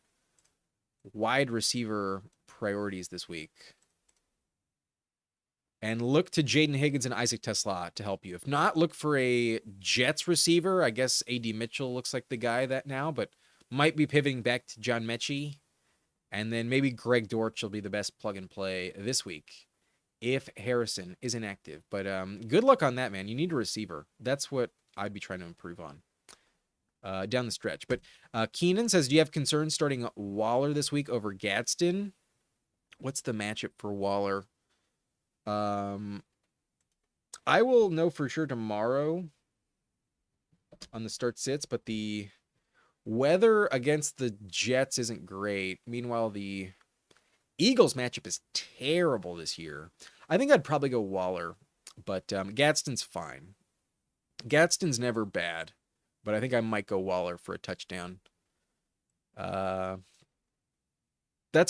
wide receiver priorities this week. And look to Jaden Higgins and Isaac Tesla to help you. If not, look for a Jets receiver. I guess A.D. Mitchell looks like the guy that now, but might be pivoting back to John Mechie. And then maybe Greg Dortch will be the best plug and play this week if Harrison is inactive. But good luck on that, man. You need a receiver. That's what I'd be trying to improve on. down the stretch. But Keenan says, do you have concerns starting Waller this week over Gadsden? What's the matchup for Waller? I will know for sure tomorrow on the start sits, but the weather against the Jets isn't great. Meanwhile, the Eagles matchup is terrible this year. I think I'd probably go Waller, but Gadsden's fine. Gadsden's never bad, but I think I might go Waller for a touchdown. That's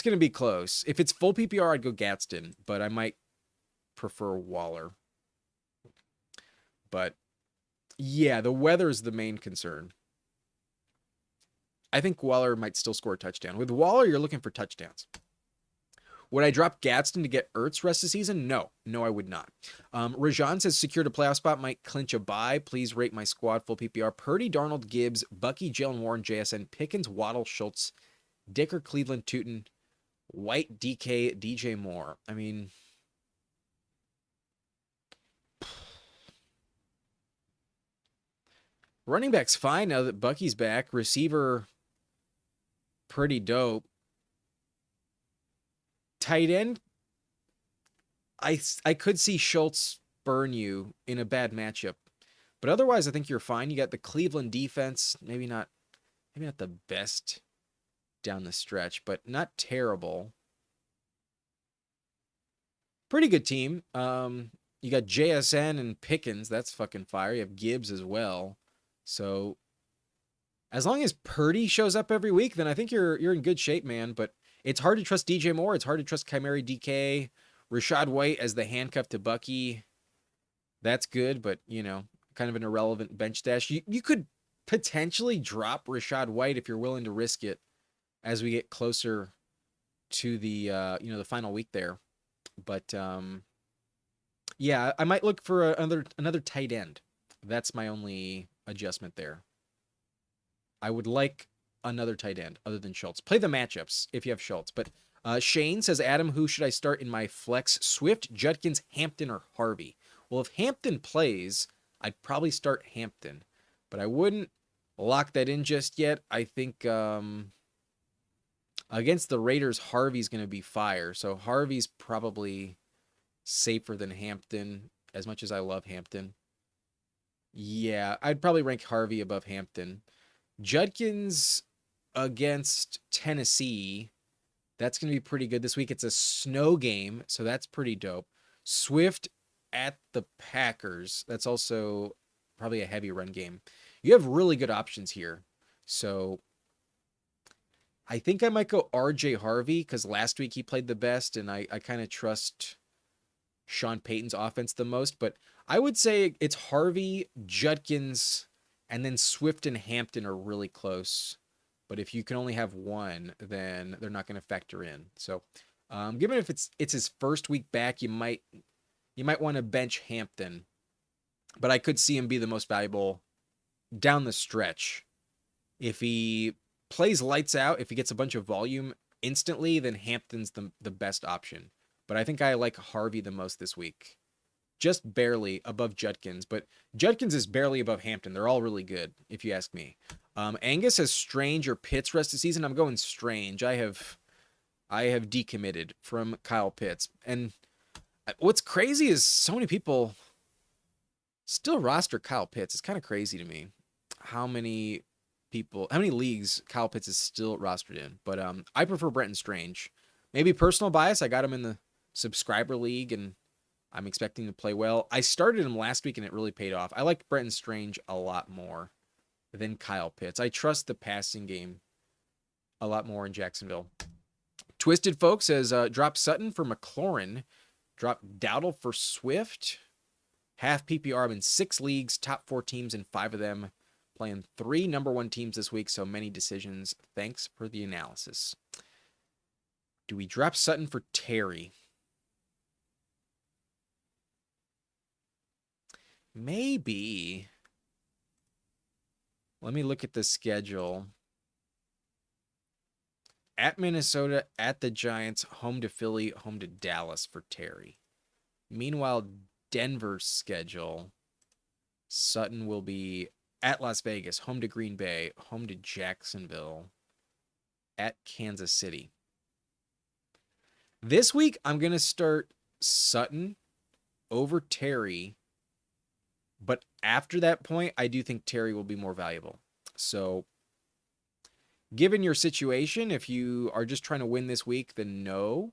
going to be close. If it's full PPR, I'd go Gadsden, but I might prefer Waller. But yeah, the weather is the main concern. I think Waller might still score a touchdown. With Waller, you're looking for touchdowns. Would I drop Gadsden to get Ertz rest of the season? No, I would not. Rajan says secured a playoff spot, might clinch a bye. Please rate my squad full PPR. Purdy, Darnold, Gibbs, Bucky, Jalen Warren, JSN, Pickens, Waddle, Schultz, Dicker, Cleveland, Tootin, White, DK, DJ Moore. I mean, running back's fine now that Bucky's back. Receiver, pretty dope. Tight end, I could see Schultz burn you in a bad matchup. But otherwise, I think you're fine. You got the Cleveland defense, maybe not the best down the stretch, but not terrible. Pretty good team. You got JSN and Pickens, that's fucking fire. You have Gibbs as well. So as long as Purdy shows up every week, then I think you're in good shape, man. But it's hard to trust DJ Moore. It's hard to trust Chimera DK. Rashad White as the handcuff to Bucky. That's good, but, kind of an irrelevant bench stash. You could potentially drop Rashad White if you're willing to risk it as we get closer to the, the final week there. But, yeah, I might look for another tight end. That's my only adjustment there. I would like another tight end other than Schultz. Play the matchups if you have Schultz. But Shane says, Adam, who should I start in my flex? Swift, Judkins, Hampton, or Harvey? Well, if Hampton plays, I'd probably start Hampton. But I wouldn't lock that in just yet. I think against the Raiders, Harvey's going to be fire. So Harvey's probably safer than Hampton, as much as I love Hampton. Yeah, I'd probably rank Harvey above Hampton. Judkins against Tennessee, that's going to be pretty good this week. It's a snow game, so that's pretty dope. Swift at the Packers, that's also probably a heavy run game. You have really good options here. So I think I might go RJ Harvey because last week he played the best, and I kind of trust Sean Payton's offense the most. But I would say it's Harvey, Judkins, and then Swift and Hampton are really close. But if you can only have one, then they're not going to factor in. So given if it's his first week back, you might want to bench Hampton. But I could see him be the most valuable down the stretch. If he plays lights out, if he gets a bunch of volume instantly, then Hampton's the best option. But I think I like Harvey the most this week. Just barely above Judkins, but Judkins is barely above Hampton. They're all really good, if you ask me. Angus has Strange or Pitts rest of the season. I'm going Strange. I have decommitted from Kyle Pitts. And what's crazy is so many people still roster Kyle Pitts. It's kind of crazy to me how many leagues Kyle Pitts is still rostered in. But I prefer Brenton Strange. Maybe personal bias. I got him in the subscriber league, and I'm expecting to play well. I started him last week, and it really paid off. I like Brenton Strange a lot more than Kyle Pitts. I trust the passing game a lot more in Jacksonville. Twisted Folks says, drop Sutton for McLaurin. Drop Dowdle for Swift. Half PPR. I'm in 6 leagues, top 4 teams in 5 of them. Playing 3 number 1 teams this week, so many decisions. Thanks for the analysis. Do we drop Sutton for Terry? Maybe. Let me look at the schedule. At Minnesota, at the Giants, home to Philly, home to Dallas for Terry. Meanwhile, Denver's schedule, Sutton will be at Las Vegas, home to Green Bay, home to Jacksonville, at Kansas City. This week, I'm going to start Sutton over Terry. But after that point, I do think Terry will be more valuable. So, given your situation, if you are just trying to win this week, then no.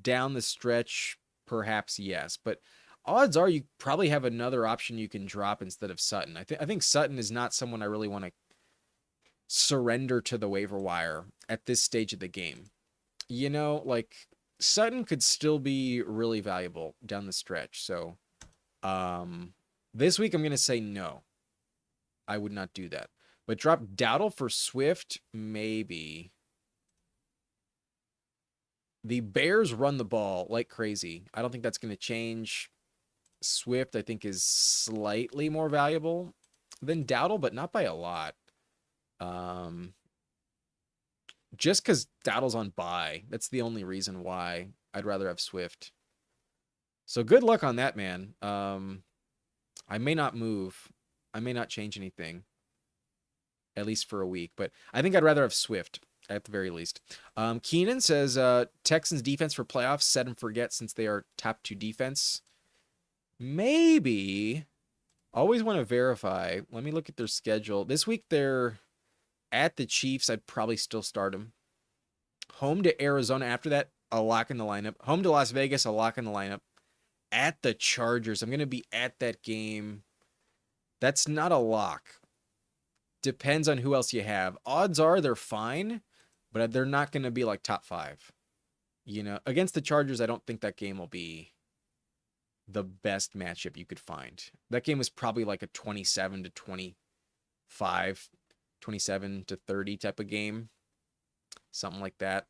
Down the stretch, perhaps yes. But odds are you probably have another option you can drop instead of Sutton. I think Sutton is not someone I really want to surrender to the waiver wire at this stage of the game. You know, like Sutton could still be really valuable down the stretch. So, this week I'm going to say no. I would not do that. But drop Dowdle for Swift, maybe. The Bears run the ball like crazy. I don't think that's going to change. Swift, I think, is slightly more valuable than Dowdle, but not by a lot. Just because Dowdle's on bye. That's the only reason why I'd rather have Swift. So good luck on that, man. I may not move. I may not change anything. At least for a week. But I think I'd rather have Swift at the very least. Keenan says Texans defense for playoffs, set and forget since they are top 2 defense. Maybe. Always want to verify. Let me look at their schedule. This week they're at the Chiefs. I'd probably still start them. Home to Arizona after that, a lock in the lineup. Home to Las Vegas, a lock in the lineup. At the Chargers. I'm going to be at that game. That's not a lock. Depends on who else you have. Odds are they're fine, but they're not going to be like top 5. You know, against the Chargers, I don't think that game will be the best matchup you could find. That game was probably like a 27 to 25, 27 to 30 type of game. Something like that.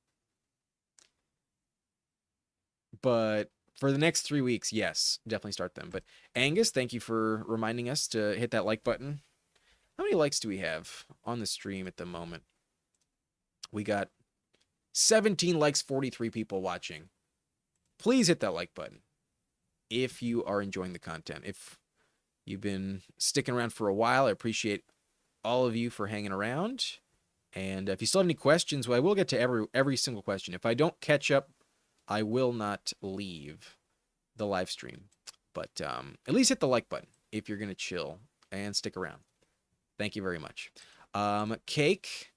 But for the next 3 weeks, yes, definitely start them. But Angus, thank you for reminding us to hit that like button. How many likes do we have on the stream at the moment? We got 17 likes, 43 people watching. Please hit that like button if you are enjoying the content. If you've been sticking around for a while, I appreciate all of you for hanging around. And if you still have any questions, well, I will get to every single question. If I don't catch up, I will not leave the live stream. But at least hit the like button if you're going to chill and stick around. Thank you very much. Cake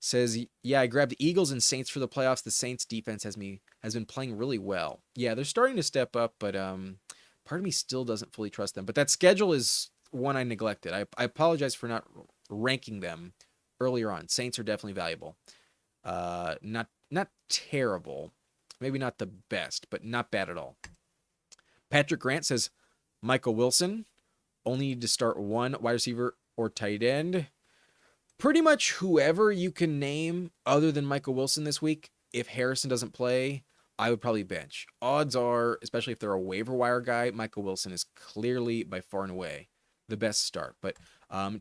says, yeah, I grabbed the Eagles and Saints for the playoffs. The Saints defense has been playing really well. Yeah, they're starting to step up, but part of me still doesn't fully trust them. But that schedule is one I neglected. I apologize for not ranking them earlier on. Saints are definitely valuable. Not terrible. Maybe not the best, but not bad at all. Patrick Grant says, Michael Wilson, only need to start one wide receiver or tight end. Pretty much whoever you can name other than Michael Wilson this week. If Harrison doesn't play, I would probably bench. Odds are, especially if they're a waiver wire guy, Michael Wilson is clearly by far and away the best start. But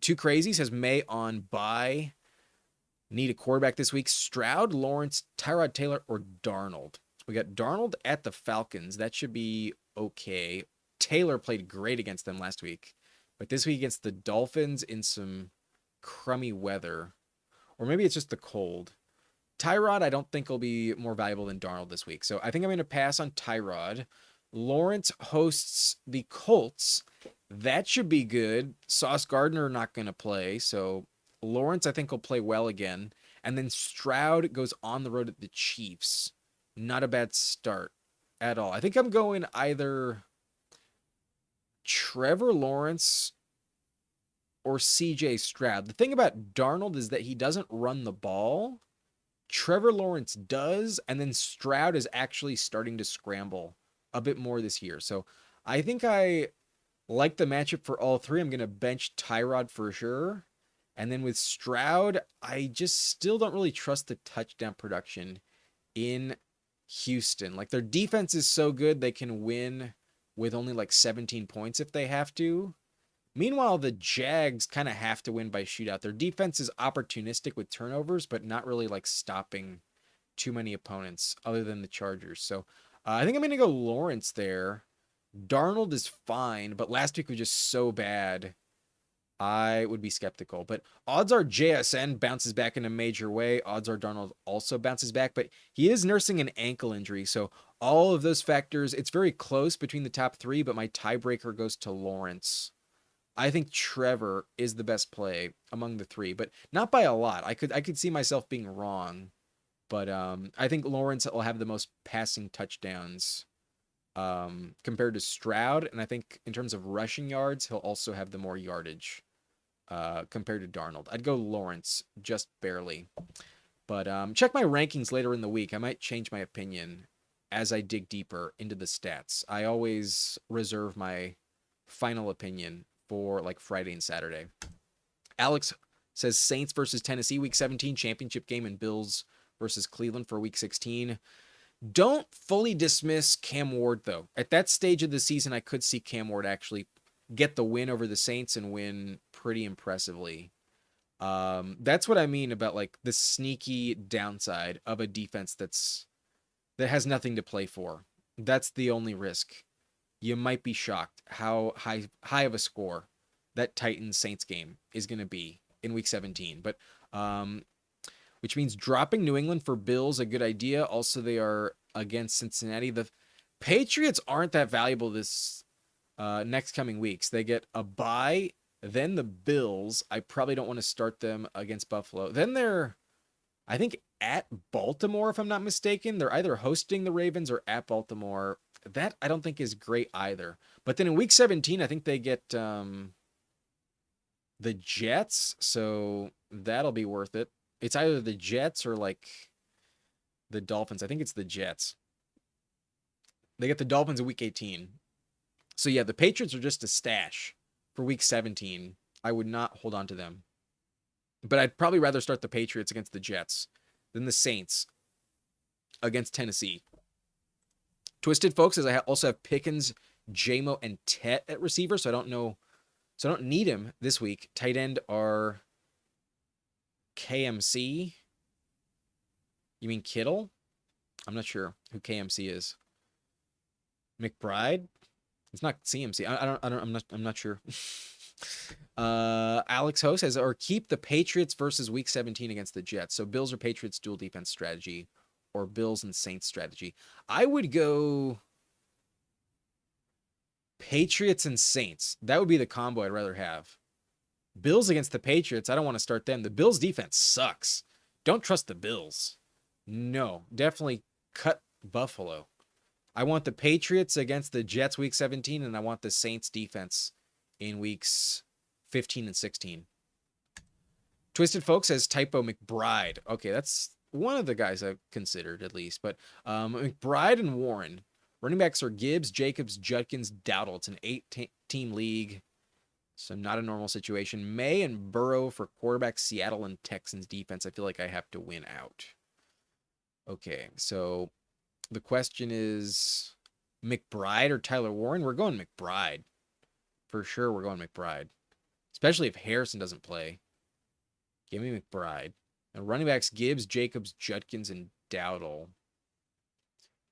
Too Crazy says May on bye. Need a quarterback this week. Stroud, Lawrence, Tyrod Taylor, or Darnold. We got Darnold at the Falcons. That should be okay. Taylor played great against them last week. But this week against the Dolphins in some crummy weather. Or maybe it's just the cold. Tyrod, I don't think will be more valuable than Darnold this week. So I think I'm going to pass on Tyrod. Lawrence hosts the Colts. That should be good. Sauce Gardner not going to play. So Lawrence, I think, will play well again. And then Stroud goes on the road at the Chiefs. Not a bad start at all. I think I'm going either Trevor Lawrence or CJ Stroud. The thing about Darnold is that he doesn't run the ball. Trevor Lawrence does, and then Stroud is actually starting to scramble a bit more this year. So I think I like the matchup for all three. I'm going to bench Tyrod for sure. And then with Stroud, I just still don't really trust the touchdown production in Houston. Like, their defense is so good they can win with only like 17 points if they have to. Meanwhile, the Jags kind of have to win by shootout. Their defense is opportunistic with turnovers, but not really like stopping too many opponents other than the Chargers. So I think I'm going to go Lawrence there. Darnold is fine, but last week was just so bad. I would be skeptical. But odds are JSN bounces back in a major way. Odds are Darnold also bounces back, but he is nursing an ankle injury. So all of those factors, it's very close between the top three, but my tiebreaker goes to Lawrence. I think Trevor is the best play among the three, but not by a lot. I could see myself being wrong, but I think Lawrence will have the most passing touchdowns compared to Stroud, and I think in terms of rushing yards, he'll also have the more yardage compared to Darnold. I'd go Lawrence just barely, but check my rankings later in the week. I might change my opinion as I dig deeper into the stats. I always reserve my final opinion for like Friday and Saturday. Alex says Saints versus Tennessee week 17 championship game, and Bills versus Cleveland for week 16. Don't fully dismiss Cam Ward, though. At that stage of the season, I could see Cam Ward actually get the win over the Saints and win pretty impressively. That's what I mean about like the sneaky downside of a defense that has nothing to play for. That's the only risk. You might be shocked how high of a score that Titans Saints game is going to be in week 17. But which means dropping New England for Bills, a good idea. Also, they are against Cincinnati. The Patriots aren't that valuable this next coming weeks. They get a bye, then the Bills. I probably don't want to start them against Buffalo. Then they're, I think, at Baltimore, if I'm not mistaken. They're either hosting the Ravens or at Baltimore. That I don't think is great either. But then in week 17, I think they get the Jets, so that'll be worth it. It's either the Jets or like the Dolphins. I think it's the Jets. They get the Dolphins in week 18. So yeah, the Patriots are just a stash for week 17. I would not hold on to them. But I'd probably rather start the Patriots against the Jets than the Saints against Tennessee. Twisted folks, as I also have Pickens, JMO, and Tet at receiver, so I don't know. So I don't need him this week. Tight end are KMC. You mean Kittle? I'm not sure who KMC is. McBride? It's not CMC. I'm not sure. Alex Ho says, or keep the Patriots versus week 17 against the Jets. So Bills or Patriots dual defense strategy, or Bills and Saints strategy. I would go Patriots and Saints. That would be the combo I'd rather have. Bills against the Patriots, I don't want to start them. The Bills defense sucks. Don't trust the Bills. No, definitely cut Buffalo. I want the Patriots against the Jets week 17, and I want the Saints defense in weeks 15 and 16. Twisted Folks says typo McBride. Okay, that's one of the guys I've considered at least. But McBride and Warren. Running backs are Gibbs, Jacobs, Judkins, Dowdle. It's an 8-team league, so not a normal situation. May and Burrow for quarterback, Seattle and Texans defense. I feel like I have to win out. Okay, so the question is McBride or Tyler Warren? We're going McBride. For sure, we're going McBride. Especially if Harrison doesn't play. Give me McBride. And running backs, Gibbs, Jacobs, Judkins, and Dowdle.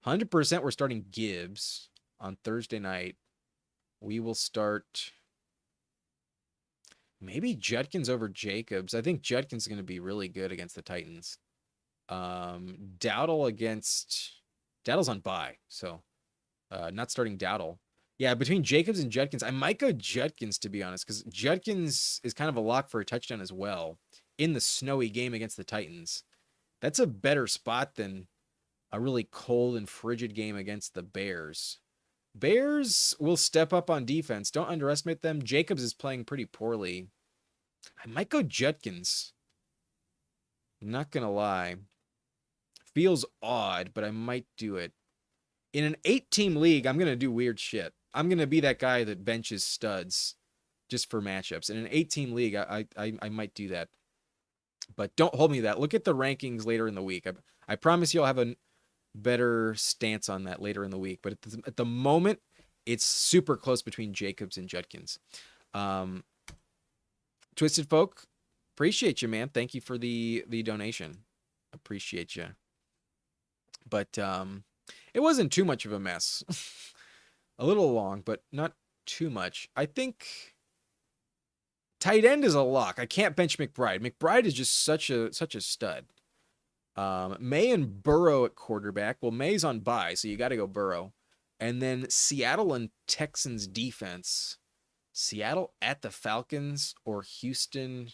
100% we're starting Gibbs on Thursday night. We will start maybe Judkins over Jacobs. I think Judkins is going to be really good against the Titans. Dowdle's on bye, so not starting Dowdle. Yeah, between Jacobs and Judkins, I might go Judkins, to be honest, because Judkins is kind of a lock for a touchdown as well in the snowy game against the Titans. That's a better spot than a really cold and frigid game against the Bears. Bears will step up on defense. Don't underestimate them. Jacobs is playing pretty poorly. I might go Judkins. I'm not going to lie. Feels odd, but I might do it. In an 8-team league, I'm going to do weird shit. I'm going to be that guy that benches studs just for matchups. In an 8-team league, I might do that. But don't hold me to that. Look at the rankings later in the week. I promise you I'll have a better stance on that later in the week. But at the moment, it's super close between Jacobs and Judkins. Twisted Folk, appreciate you, man. Thank you for the donation. Appreciate you. But it wasn't too much of a mess. A little long, but not too much. I think Tight end is a lock. I can't bench McBride. McBride is just such a stud. May and Burrow at quarterback. Well, May's on bye, so you got to go Burrow. And then Seattle and Texans defense. Seattle at the Falcons or Houston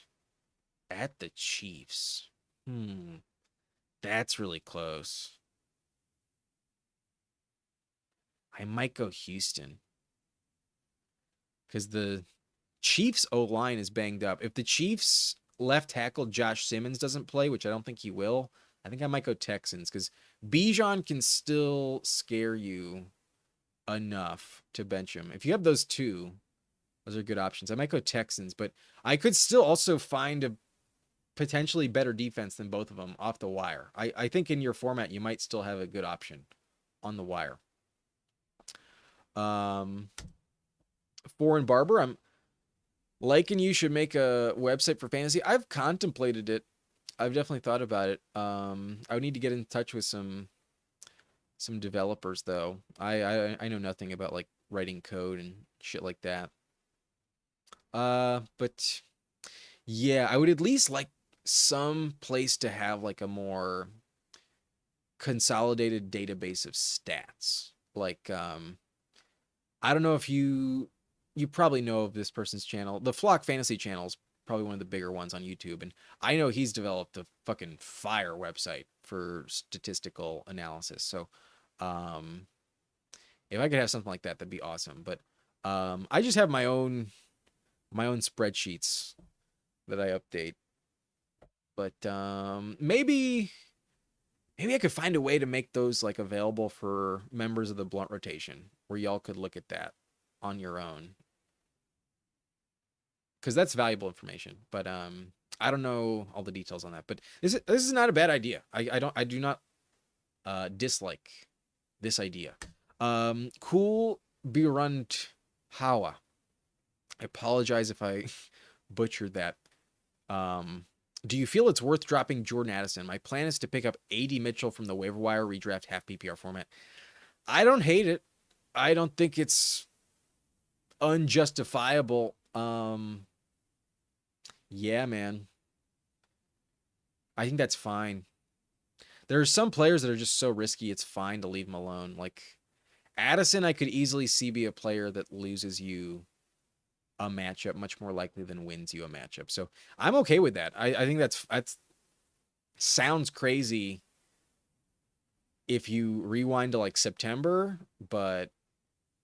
at the Chiefs. That's really close. I might go Houston. Because the Chiefs O-line is banged up. If the Chiefs left tackle Josh Simmons doesn't play, which I don't think he will, I think I might go Texans. Because Bijan can still scare you enough to bench him. If you have those two, those are good options. I might go Texans, but I could still also find a potentially better defense than both of them off the wire. I think in your format, you might still have a good option on the wire. Foreign Barber, I'm liking you should make a website for fantasy. I've contemplated it. I've definitely thought about it. I would need to get in touch with some developers though. I know nothing about like writing code and shit like that. But yeah, I would at least like some place to have like a more consolidated database of stats. Like, I don't know if you probably know of this person's channel. The Flock Fantasy channel is probably one of the bigger ones on YouTube. And I know he's developed a fucking fire website for statistical analysis. So, if I could have something like that, that'd be awesome. But, I just have my own spreadsheets that I update. But, maybe I could find a way to make those like available for members of the Blunt Rotation where y'all could look at that on your own. Because that's valuable information. But I don't know all the details on that. But this is not a bad idea. I do not dislike this idea. Cool Birunt Hawa. I apologize if I butchered that. Do you feel it's worth dropping Jordan Addison? My plan is to pick up A.D. Mitchell from the waiver wire redraft half PPR format. I don't hate it. I don't think it's unjustifiable. Yeah, man. I think that's fine. There are some players that are just so risky, it's fine to leave them alone. Like Addison, I could easily see be a player that loses you a matchup much more likely than wins you a matchup. So I'm okay with that. I think that's sounds crazy if you rewind to like September, but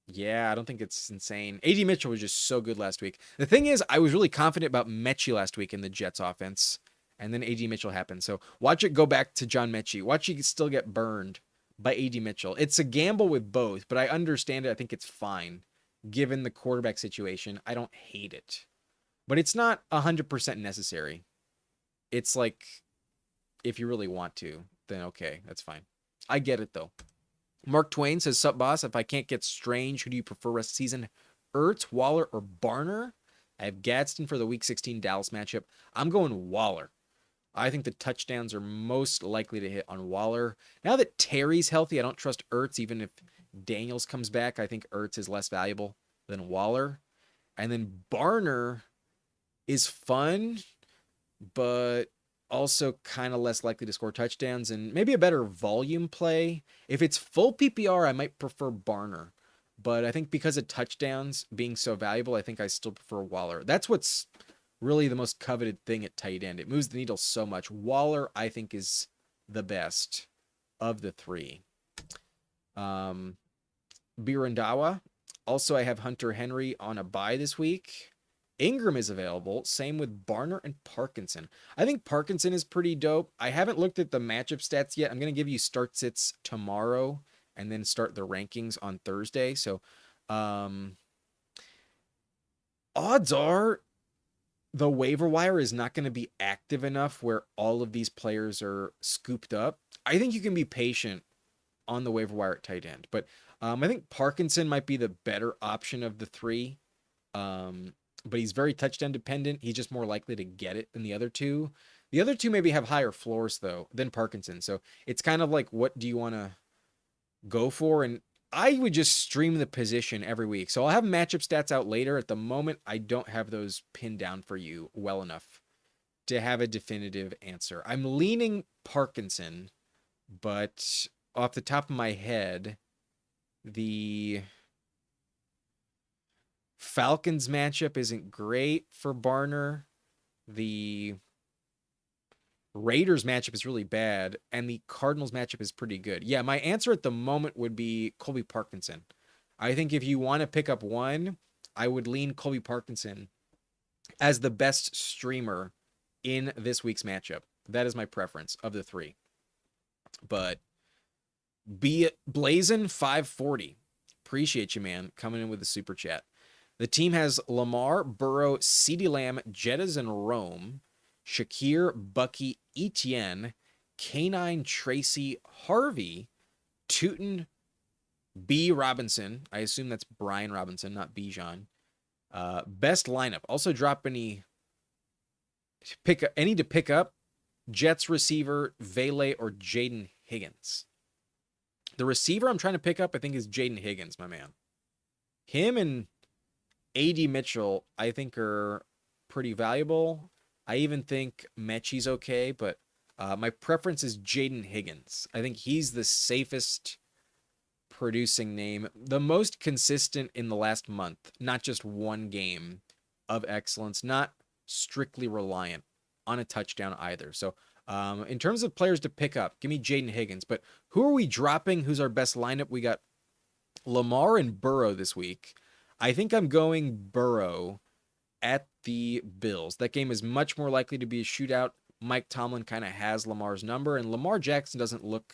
yeah, I don't think it's insane. A.D. Mitchell was just so good last week. The thing is, I was really confident about Mechie last week in the Jets offense, and then A.D. Mitchell happened. So watch it go back to John Mechie. Watch you still get burned by A.D. Mitchell. It's a gamble with both, but I understand it. I think it's fine. Given the quarterback situation, I don't hate it. But it's not 100% necessary. It's like, if you really want to, then okay, that's fine. I get it, though. Mark Twain says, sup, boss? If I can't get Strange, who do you prefer rest of the season? Ertz, Waller, or Barner? I have Gadsden for the Week 16 Dallas matchup. I'm going Waller. I think the touchdowns are most likely to hit on Waller. Now that Terry's healthy, I don't trust Ertz, even if Daniels comes back. I think Ertz is less valuable than Waller. And then Barner is fun, but also kind of less likely to score touchdowns and maybe a better volume play. If it's full PPR, I might prefer Barner. But I think because of touchdowns being so valuable, I think I still prefer Waller. That's what's really the most coveted thing at tight end. It moves the needle so much. Waller, I think, is the best of the three. Birandawa. Also, I have Hunter Henry on a bye this week. Ingram is available. Same with Barner and Parkinson. I think Parkinson is pretty dope. I haven't looked at the matchup stats yet. I'm going to give you start sits tomorrow and then start the rankings on Thursday. So, odds are the waiver wire is not going to be active enough where all of these players are scooped up. I think you can be patient on the waiver wire at tight end. But I think Parkinson might be the better option of the three. But he's very touchdown dependent. He's just more likely to get it than the other two. The other two maybe have higher floors, though, than Parkinson. So it's kind of like, what do you want to go for? And I would just stream the position every week. So I'll have matchup stats out later. At the moment, I don't have those pinned down for you well enough to have a definitive answer. I'm leaning Parkinson, but off the top of my head, the Falcons matchup isn't great for Barner. The Raiders matchup is really bad, and the Cardinals matchup is pretty good. Yeah, my answer at the moment would be Colby Parkinson. I think if you want to pick up one, I would lean Colby Parkinson as the best streamer in this week's matchup. That is my preference of the three. But be it Blazin 540. Appreciate you, man, coming in with the super chat. The team has Lamar, Burrow, CeeDee Lamb, Jettas, and Rome, Shakir, Bucky, Etienne, K9, Tracy, Harvey, Tootin, B. Robinson. I assume that's Brian Robinson, not Bijan. Best lineup. Also drop any to pick up Jets receiver, Vele, or Jaden Higgins. The receiver I'm trying to pick up, I think, is Jaden Higgins, my man. Him and A.D. Mitchell, I think, are pretty valuable. I even think Mechie's okay, but my preference is Jaden Higgins. I think he's the safest producing name, the most consistent in the last month, not just one game of excellence, not strictly reliant on a touchdown either. So in terms of players to pick up, give me Jaden Higgins. But who are we dropping? Who's our best lineup? We got Lamar and Burrow this week. I think I'm going Burrow at the Bills. That game is much more likely to be a shootout. Mike Tomlin kind of has Lamar's number, and Lamar Jackson doesn't look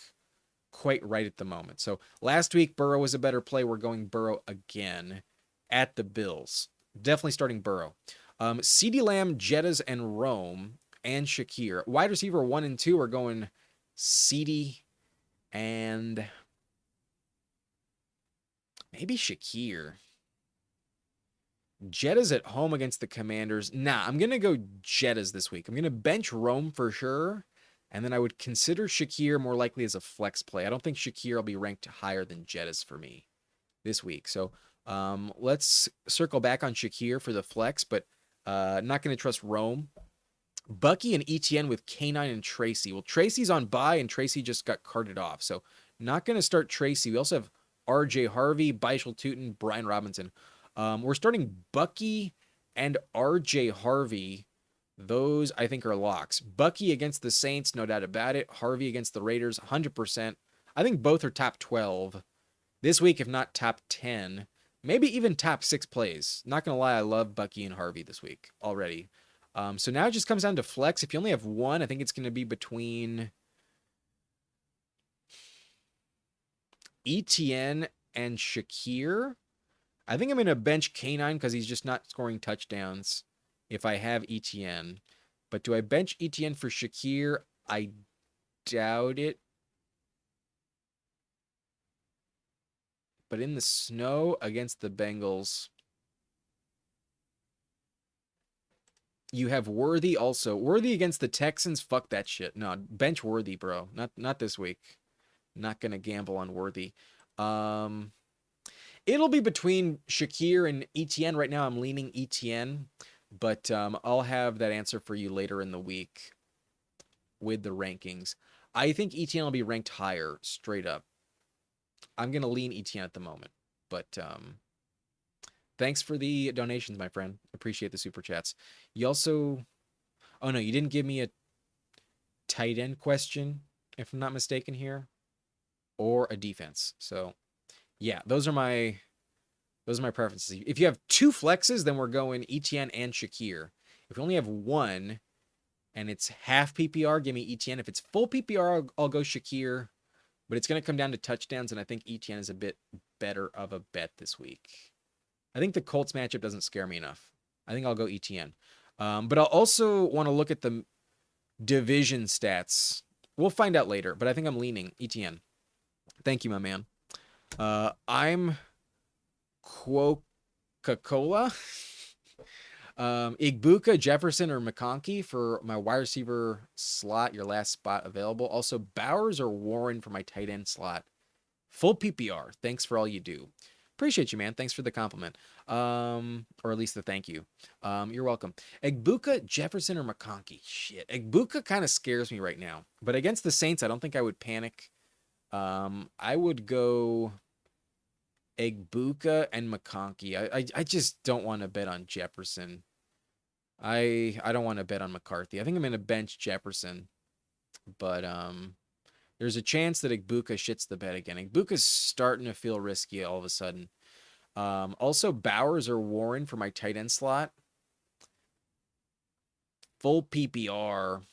quite right at the moment. So last week, Burrow was a better play. We're going Burrow again at the Bills. Definitely starting Burrow. CeeDee Lamb, Jettas, and Rome, and Shakir. Wide receiver 1 and 2 are going CeeDee and maybe Shakir. Jettas at home against the Commanders. Nah, I'm going to go Jettas this week. I'm going to bench Rome for sure, and then I would consider Shakir more likely as a flex play. I don't think Shakir will be ranked higher than Jettas for me this week. So let's circle back on Shakir for the flex, but not going to trust Rome. Bucky and Etienne with K9 and Tracy. Well, Tracy's on bye, and Tracy just got carted off. So not going to start Tracy. We also have RJ Harvey, Bishal Tootin, Brian Robinson. We're starting Bucky and RJ Harvey. Those, I think, are locks. Bucky against the Saints, no doubt about it. Harvey against the Raiders, 100%. I think both are top 12 this week, if not top 10. Maybe even top 6 plays. Not going to lie, I love Bucky and Harvey this week already. So now it just comes down to flex. If you only have one, I think it's going to be between Etienne and Shakir. I think I'm going to bench K9 because he's just not scoring touchdowns if I have Etienne. But do I bench Etienne for Shakir? I doubt it. But in the snow against the Bengals, you have Worthy also. Worthy against the Texans? Fuck that shit. No, bench Worthy, bro. Not this week. Not going to gamble on Worthy. It'll be between Shakir and Etienne. Right now, I'm leaning Etienne, but I'll have that answer for you later in the week with the rankings. I think Etienne will be ranked higher, straight up. I'm going to lean Etienne at the moment, but thanks for the donations, my friend. Appreciate the super chats. You also, oh no, you didn't give me a tight end question, if I'm not mistaken here, or a defense. So yeah, those are my preferences. If you have 2 flexes, then we're going Etienne and Shakir. If you only have one and it's half PPR, give me Etienne. If it's full PPR, I'll go Shakir. But it's going to come down to touchdowns, and I think Etienne is a bit better of a bet this week. I think the Colts matchup doesn't scare me enough. I think I'll go Etienne. But I'll also want to look at the division stats. We'll find out later, but I think I'm leaning Etienne. Thank you, my man. I'm Coca-Cola, Igbuka, Jefferson, or McConkey for my wide receiver slot, your last spot available. Also, Bowers or Warren for my tight end slot Full PPR. Thanks for all you do. Appreciate you, man. Thanks for the compliment. Or at least the thank you. You're welcome. Egbuka, Jefferson, or McConkey? Shit. Egbuka kind of scares me right now. But against the Saints, I don't think I would panic. I would go Egbuka and McConkey. I just don't want to bet on Jefferson. I don't want to bet on McCarthy. I think I'm going to bench Jefferson. But there's a chance that Egbuka shits the bed again. Egbuka's starting to feel risky all of a sudden. Also, Bowers or Warren for my tight end slot. Full PPR. I'm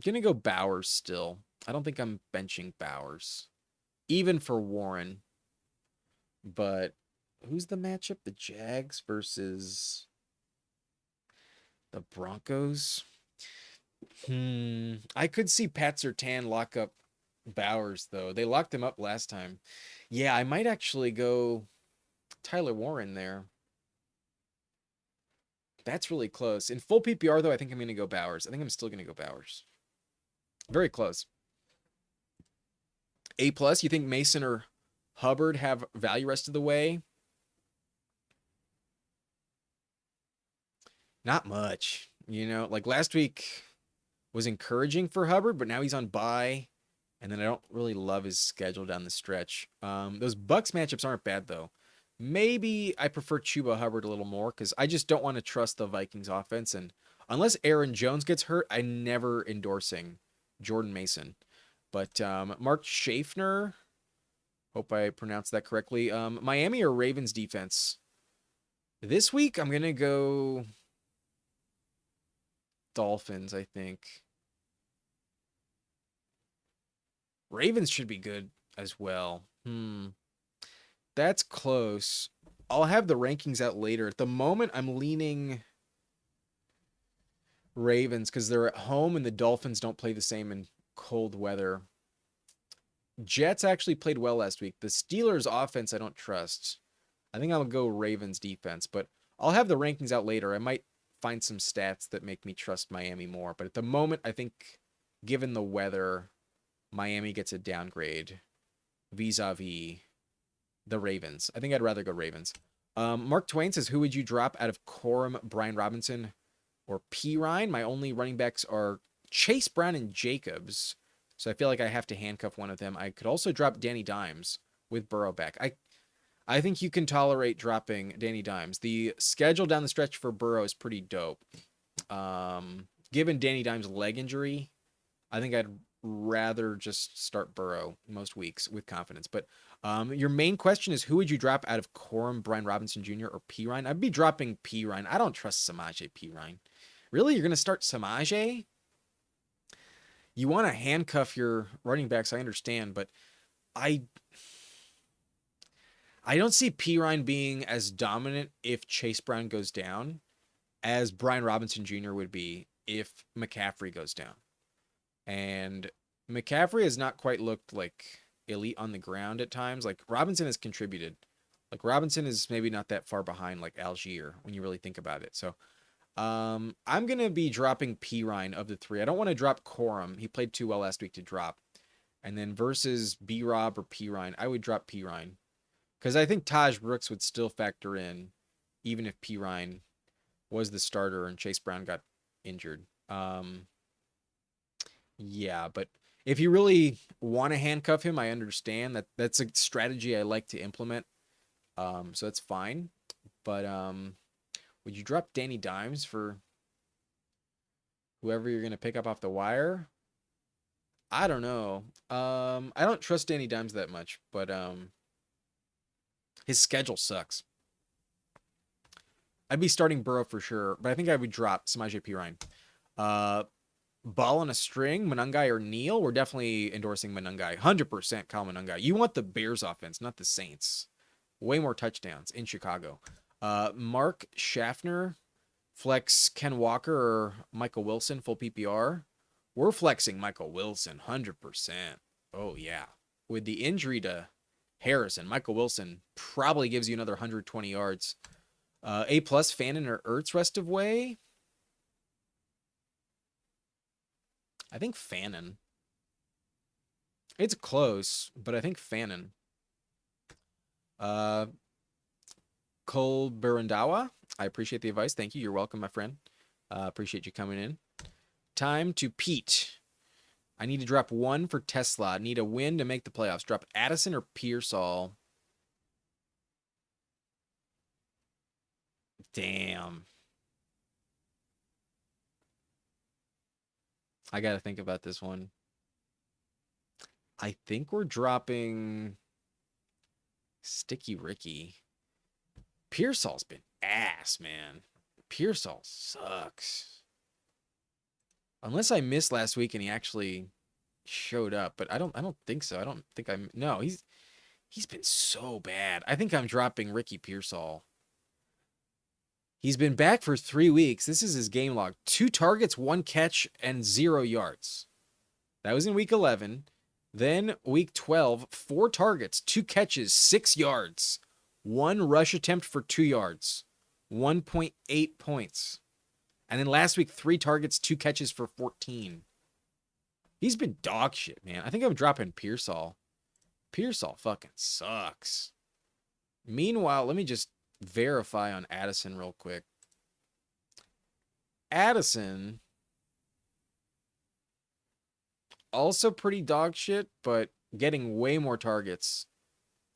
going to go Bowers still. I don't think I'm benching Bowers. Even for Warren. But who's the matchup? The Jags versus the Broncos? I could see Pat Surtain lock up Bowers, though. They locked him up last time. Yeah, I might actually go Tyler Warren there. That's really close. In full PPR, though, I think I'm going to go Bowers. I think I'm still going to go Bowers. Very close. A+, you think Mason or Hubbard have value rest of the way? Not much. You know, like last week was encouraging for Hubbard, but now he's on bye. And then I don't really love his schedule down the stretch. Those Bucks matchups aren't bad, though. Maybe I prefer Chuba Hubbard a little more because I just don't want to trust the Vikings offense. And unless Aaron Jones gets hurt, I'm never endorsing Jordan Mason. But Mark Schaffner, hope I pronounced that correctly. Miami or Ravens defense? This week, I'm going to go Dolphins, I think. Ravens should be good as well. That's close. I'll have the rankings out later. At the moment, I'm leaning Ravens because they're at home and the Dolphins don't play the same in cold weather. Jets actually played well last week. The Steelers offense I don't trust. I think I'll go Ravens defense, but I'll have the rankings out later. I might find some stats that make me trust Miami more. But at the moment, I think given the weather, Miami gets a downgrade vis-a-vis the Ravens. I think I'd rather go Ravens. Mark Twain says, who would you drop out of Corum, Brian Robinson, or P. Ryan? My only running backs are Chase Brown and Jacobs. So I feel like I have to handcuff one of them. I could also drop Danny Dimes with Burrow back. I think you can tolerate dropping Danny Dimes. The schedule down the stretch for Burrow is pretty dope. Given Danny Dimes' leg injury, I think I'd rather just start Burrow most weeks with confidence. But your main question is, who would you drop out of Corum, Brian Robinson Jr., or P. Ryan? I'd be dropping P. Ryan. I don't trust Samaje P. Ryan. Really? You're going to start Samaje? You want to handcuff your running backs, I understand, but I don't see P. Ryan being as dominant if Chase Brown goes down as Brian Robinson Jr. would be if McCaffrey goes down. And McCaffrey has not quite looked like elite on the ground at times. Like Robinson has contributed. Like Robinson is maybe not that far behind like Algier when you really think about it. So I'm going to be dropping P. Ryan of the three. I don't want to drop Corum. He played too well last week to drop. And then versus B-Rob or P. Ryan, I would drop P. Ryan. Because I think Taj Brooks would still factor in even if P. Ryan was the starter and Chase Brown got injured. Yeah, but if you really want to handcuff him, I understand that that's a strategy I like to implement. So that's fine. But would you drop Danny Dimes for whoever you're going to pick up off the wire? I don't know. I don't trust Danny Dimes that much, but his schedule sucks. I'd be starting Burrow for sure, but I think I would drop Samaje Perine. Ball on a string, Monangai or Neal? We're definitely endorsing Monangai. 100% Kyle Monangai. You want the Bears offense, not the Saints. Way more touchdowns in Chicago. Mark Schaffner, flex Ken Walker or Michael Wilson, full PPR. We're flexing Michael Wilson, 100%. Oh, yeah. With the injury to Harrison, Michael Wilson probably gives you another 120 yards. A+, Fannin or Ertz rest of way? I think Fannin. It's close, but I think Fannin. Uh, Cole Barandawa, I appreciate the advice. Thank you. You're welcome, my friend. Appreciate you coming in. Time to Pete. I need to drop one for Tesla. I need a win to make the playoffs. Drop Addison or Pearsall. Damn. I got to think about this one. I think we're dropping Sticky Ricky. Pearsall's been ass, man. Pearsall sucks. Unless I missed last week and he actually showed up, but I don't think so. I don't think I'm no, he's been so bad. I think I'm dropping Ricky Pearsall. He's been back for 3 weeks. This is his game log. 2 targets, 1 catch, and 0 yards. That was in week 11. Then week 12, 4 targets, 2 catches, 6 yards. 1 rush attempt for 2 yards. 1.8 points. And then last week, 3 targets, 2 catches for 14. He's been dog shit, man. I think I'm dropping Pearsall. Pearsall fucking sucks. Meanwhile, let me just verify on Addison real quick. Addison, also pretty dog shit, but getting way more targets.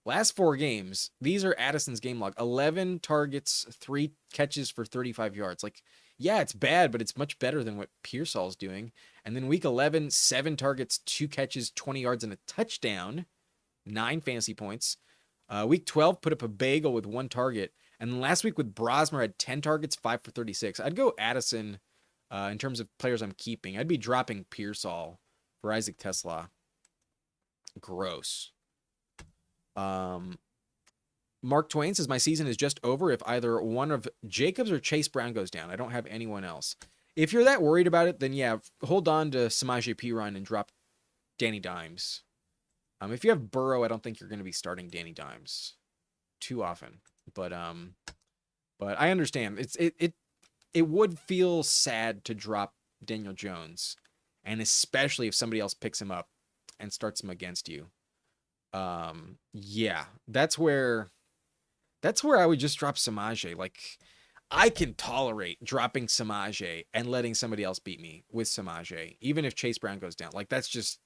Last 4 games, these are Addison's game log. 11 targets, 3 catches for 35 yards. Like, yeah, it's bad, but it's much better than what Pearsall's doing. And then week 11, 7 targets, 2 catches, 20 yards, and a touchdown. 9 fantasy points. Week 12, put up a bagel with 1 target. And then last week with Brosmer, had 10 targets, 5 for 36. I'd go Addison in terms of players I'm keeping. I'd be dropping Pearsall for Isaac Tesla. Gross. Mark Twain says, my season is just over if either one of Jacobs or Chase Brown goes down. I don't have anyone else. If you're that worried about it, then yeah, hold on to Samaje Perine and drop Danny Dimes. If you have Burrow, I don't think you're going to be starting Danny Dimes too often. But I understand. It would feel sad to drop Daniel Jones, and especially if somebody else picks him up and starts him against you. Yeah, that's where I would just drop Samaje. Like, I can tolerate dropping Samaje and letting somebody else beat me with Samaje, even if Chase Brown goes down. Like, that's just,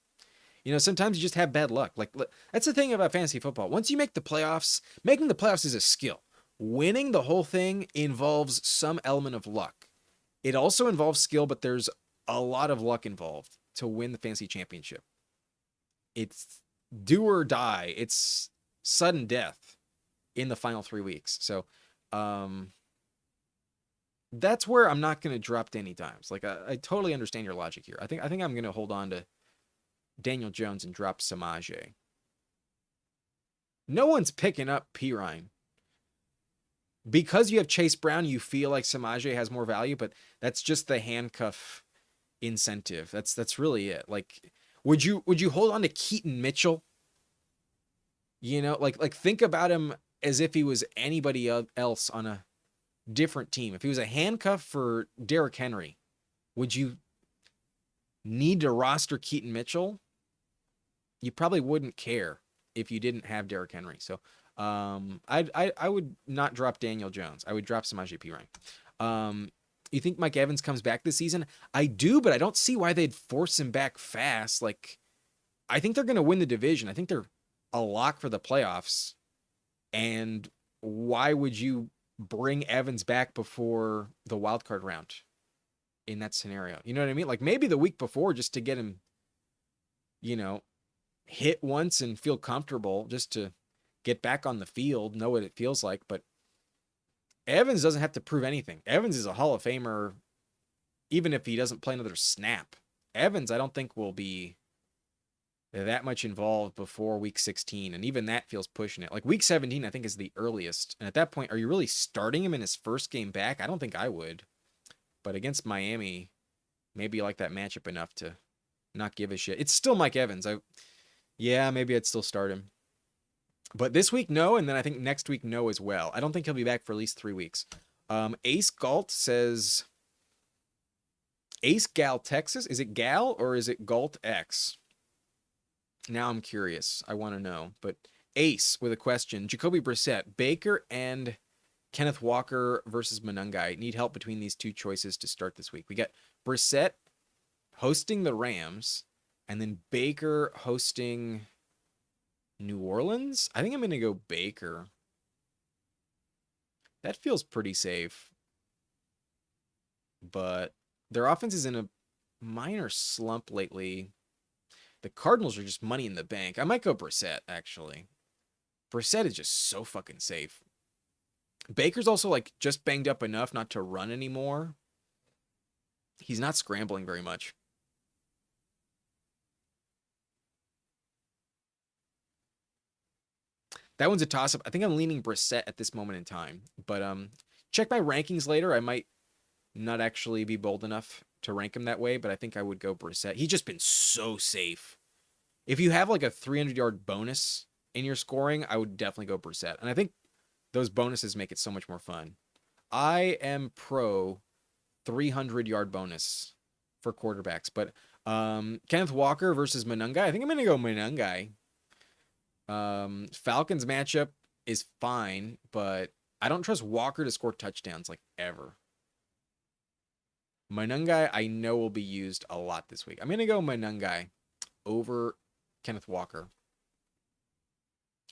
sometimes you just have bad luck. Like, that's the thing about fantasy football. Once you make the playoffs, making the playoffs is a skill. Winning the whole thing involves some element of luck. It also involves skill, but there's a lot of luck involved to win the fantasy championship. It's do or die. It's sudden death in the final 3 weeks. So, that's where I'm not going to drop Danny Dimes. Like, I totally understand your logic here. I think I'm going to hold on to Daniel Jones and drop Samaje. No one's picking up Perine. Because you have Chase Brown, you feel like Samaje has more value, but that's just the handcuff incentive. That's really it. Like, would you hold on to Keaton Mitchell? Like think about him as if he was anybody else on a different team. If he was a handcuff for Derrick Henry, would you need to roster Keaton Mitchell? You probably wouldn't care if you didn't have Derrick Henry. So I would not drop Daniel Jones. I would drop Samaje Perine. You think Mike Evans comes back this season? I do, but I don't see why they'd force him back fast. Like, I think they're going to win the division. I think they're a lock for the playoffs. And why would you bring Evans back before the wild card round in that scenario? You know what I mean? Like, maybe the week before just to get him, hit once and feel comfortable, just to get back on the field, know what it feels like. But Evans doesn't have to prove anything. Evans is a Hall of Famer, even if he doesn't play another snap. Evans, I don't think will be that much involved before week 16. And even that feels pushing it. Like, week 17, I think, is the earliest. And at that point, are you really starting him in his first game back? I don't think I would. But against Miami, maybe you like that matchup enough to not give a shit. It's still Mike Evans. Yeah, maybe I'd still start him. But this week, no, and then I think next week, no as well. I don't think he'll be back for at least 3 weeks. Ace Galt says, Ace Gal Texas. Is it Gal or is it Galt X? Now I'm curious. I want to know. But Ace with a question. Jacoby Brissett, Baker and Kenneth Walker versus Monangai. Need help between these two choices to start this week. We got Brissett hosting the Rams, and then Baker hosting New Orleans. I think I'm going to go Baker. That feels pretty safe. But their offense is in a minor slump lately. The Cardinals are just money in the bank. I might go Brissett, actually. Brissett is just so fucking safe. Baker's also like just banged up enough not to run anymore. He's not scrambling very much. That one's a toss-up. I think I'm leaning Brissett at this moment in time. But check my rankings later. I might not actually be bold enough to rank him that way, but I think I would go Brissett. He's just been so safe. If you have like a 300-yard bonus in your scoring, I would definitely go Brissett. And I think those bonuses make it so much more fun. I am pro 300-yard bonus for quarterbacks. But Kenneth Walker versus Monangai. I think I'm going to go Monangai. Falcons matchup is fine, but I don't trust Walker to score touchdowns like ever. Monangai I know will be used a lot this week. I'm going to go Monangai over Kenneth Walker.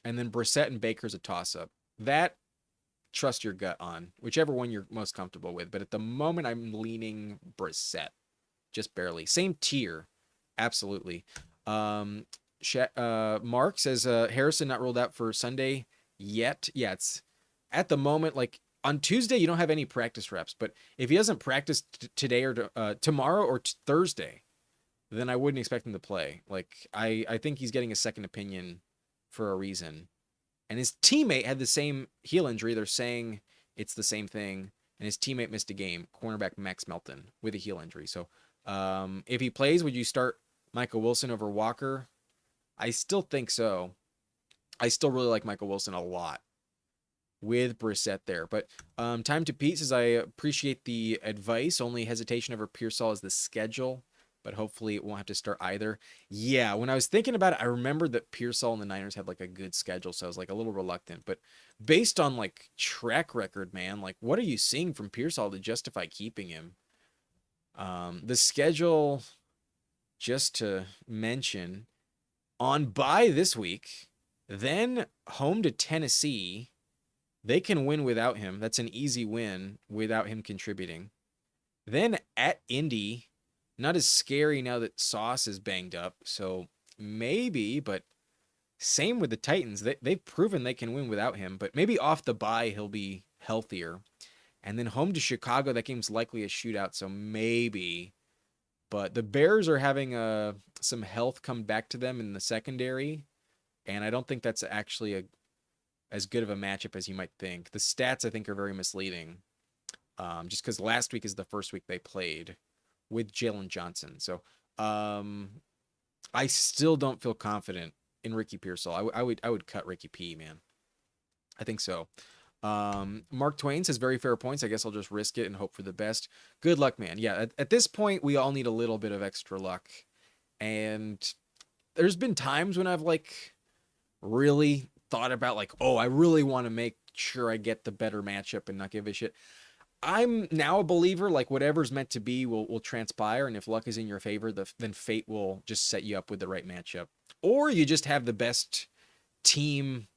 And then Brissett and Baker's a toss-up. That, trust your gut on. Whichever one you're most comfortable with. But at the moment, I'm leaning Brissett. Just barely. Same tier. Absolutely. Mark says, Harrison not ruled out for Sunday yet. Yeah, it's at the moment, like, on Tuesday, you don't have any practice reps. But if he doesn't practice today or tomorrow or Thursday, then I wouldn't expect him to play. Like, I think he's getting a second opinion for a reason. And his teammate had the same heel injury. They're saying it's the same thing. And his teammate missed a game, cornerback Max Melton, with a heel injury. So if he plays, would you start Michael Wilson over Walker? I still think so. I still really like Michael Wilson a lot with Brissett there. But Time to Pete says, I appreciate the advice. Only hesitation over Pearsall is the schedule. But hopefully it won't have to start either. Yeah, when I was thinking about it, I remembered that Pearsall and the Niners had like a good schedule, so I was like a little reluctant. But based on like track record, man, like what are you seeing from Pearsall to justify keeping him? The schedule, just to mention, on bye this week, then home to Tennessee. They can win without him. That's an easy win without him contributing. Then at Indy. Not as scary now that Sauce is banged up, so maybe, but same with the Titans. They've proven they can win without him, but maybe off the bye he'll be healthier. And then home to Chicago, that game's likely a shootout, so maybe. But the Bears are having some health come back to them in the secondary, and I don't think that's actually as good of a matchup as you might think. The stats, I think, are very misleading, just because last week is the first week they played with Jalen Johnson. So I still don't feel confident in Ricky Pearsall. I would cut Ricky P, man. I think so. Mark Twain says, very fair points. I guess I'll just risk it and hope for the best. Good luck, man. Yeah, at this point, we all need a little bit of extra luck. And there's been times when I've like really thought about like, oh, I really want to make sure I get the better matchup and not give a shit. I'm now a believer, like whatever's meant to be will transpire, and if luck is in your favor, then fate will just set you up with the right matchup. Or you just have the best team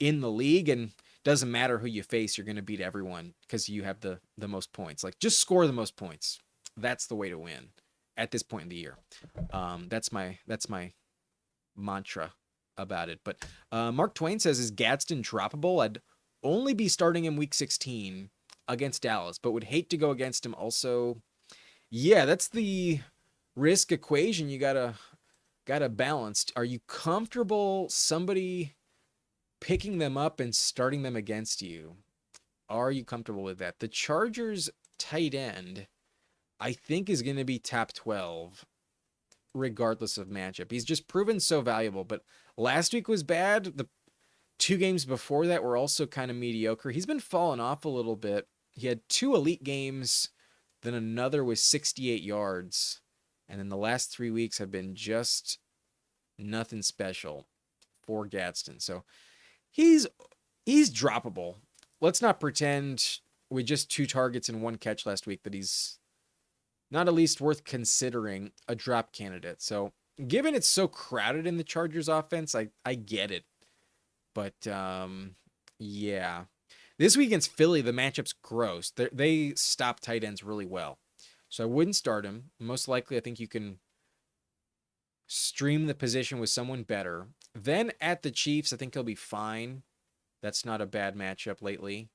in the league, and doesn't matter who you face, you're going to beat everyone because you have the most points. Like, just score the most points. That's the way to win at this point in the year. That's my mantra about it. But Mark Twain says, is Gadsden droppable? I'd only be starting him week 16 against Dallas, but would hate to go against him also. Yeah, that's the risk equation you gotta balance. Are you comfortable somebody picking them up and starting them against you? Are you comfortable with that? The Chargers tight end, I think, is going to be top 12 regardless of matchup. He's just proven so valuable, but last week was bad. The 2 games before that were also kind of mediocre. He's been falling off a little bit. He had 2 elite games, then another with 68 yards. And then the last 3 weeks have been just nothing special for Gadsden. So He's droppable. Let's not pretend with just 2 targets and 1 catch last week that he's not at least worth considering a drop candidate. So, given it's so crowded in the Chargers offense, I get it. But yeah. This week against Philly, the matchup's gross. They stop tight ends really well. So I wouldn't start him. Most likely, I think you can stream the position with someone better. Then at the Chiefs, I think he'll be fine. That's not a bad matchup lately.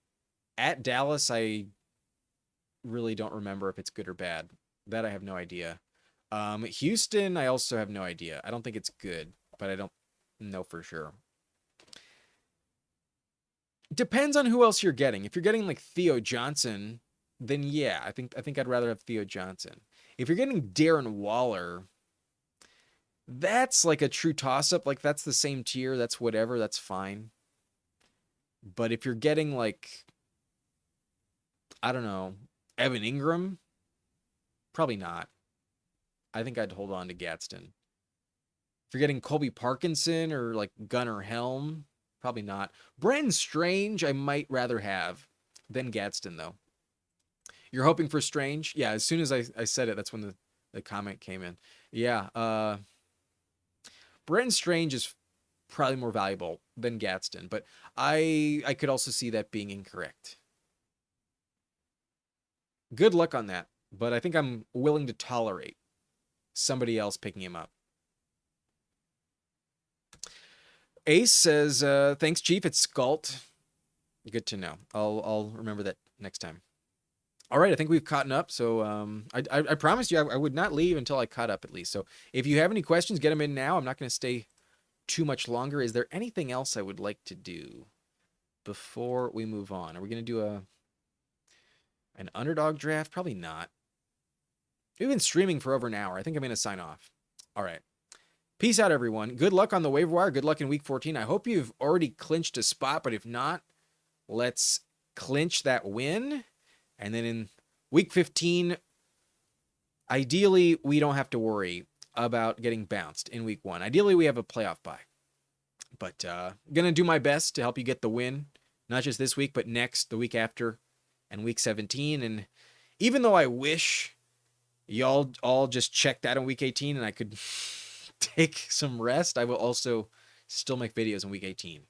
At Dallas, I really don't remember if it's good or bad. That I have no idea. Houston, I also have no idea. I don't think it's good, but I don't know for sure. Depends on who else you're getting. If you're getting like Theo Johnson, then yeah, I think I'd rather have Theo Johnson. If you're getting Darren Waller, that's like a true toss-up. Like that's the same tier. That's whatever. That's fine. But if you're getting like, I don't know, Evan Ingram, probably not. I think I'd hold on to Gadsden. If you're getting Colby Parkinson or like Gunnar Helm, probably not. Brenton Strange, I might rather have than Gadsden, though. You're hoping for Strange? Yeah, as soon as I said it, that's when the comment came in. Yeah, Brenton Strange is probably more valuable than Gadsden, but I could also see that being incorrect. Good luck on that, but I think I'm willing to tolerate somebody else picking him up. Ace says, thanks, Chief. It's Scalt. Good to know. I'll remember that next time. All right, I think we've caught up. So I promised you I would not leave until I caught up at least. So if you have any questions, get them in now. I'm not going to stay too much longer. Is there anything else I would like to do before we move on? Are we going to do an underdog draft? Probably not. We've been streaming for over an hour. I think I'm going to sign off. All right. Peace out, everyone. Good luck on the waiver wire. Good luck in week 14. I hope you've already clinched a spot, but if not, let's clinch that win. And then in week 15, ideally, we don't have to worry about getting bounced in week 1. Ideally, we have a playoff bye. But I'm going to do my best to help you get the win, not just this week, but next, the week after, and week 17. And even though I wish y'all all just checked out in week 18 and I could take some rest, I will also still make videos in week 18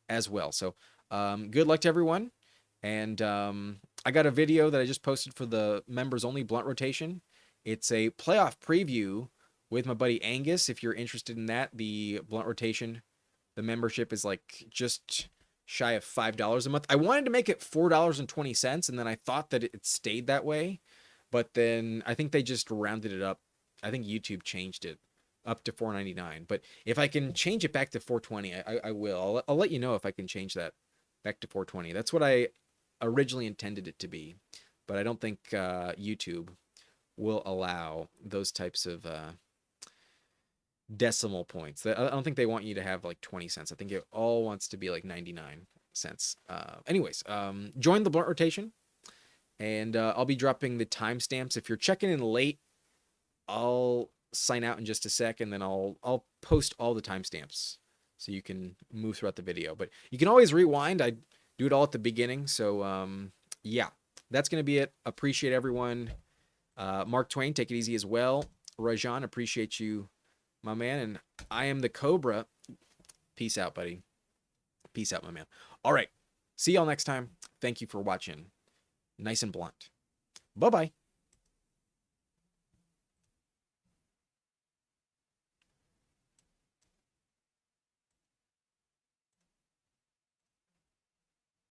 as well. So good luck to everyone. And I got a video that I just posted for the members only blunt rotation. It's a playoff preview with my buddy Angus. If you're interested in that, the blunt rotation, the membership is like just shy of $5 a month. I wanted to make it $4.20, and then I thought that it stayed that way, but then I think they just rounded it up. I think YouTube changed it up to $4.99. But if I can change it back to $4.20, I will. I'll let you know if I can change that back to $4.20. That's what I originally intended it to be, but I don't think YouTube will allow those types of decimal points. I don't think they want you to have like 20 cents. I think it all wants to be like 99 cents. Anyways, join the blunt rotation, and I'll be dropping the timestamps. If you're checking in late, I'll sign out in just a sec, and then I'll post all the timestamps so you can move throughout the video. But you can always rewind. I do it all at the beginning. So yeah, that's going to be it. Appreciate everyone. Mark Twain, take it easy as well. Rajan, appreciate you, my man. And I am the Cobra. Peace out, buddy. Peace out, my man. All right. See y'all next time. Thank you for watching. Nice and blunt. Bye-bye.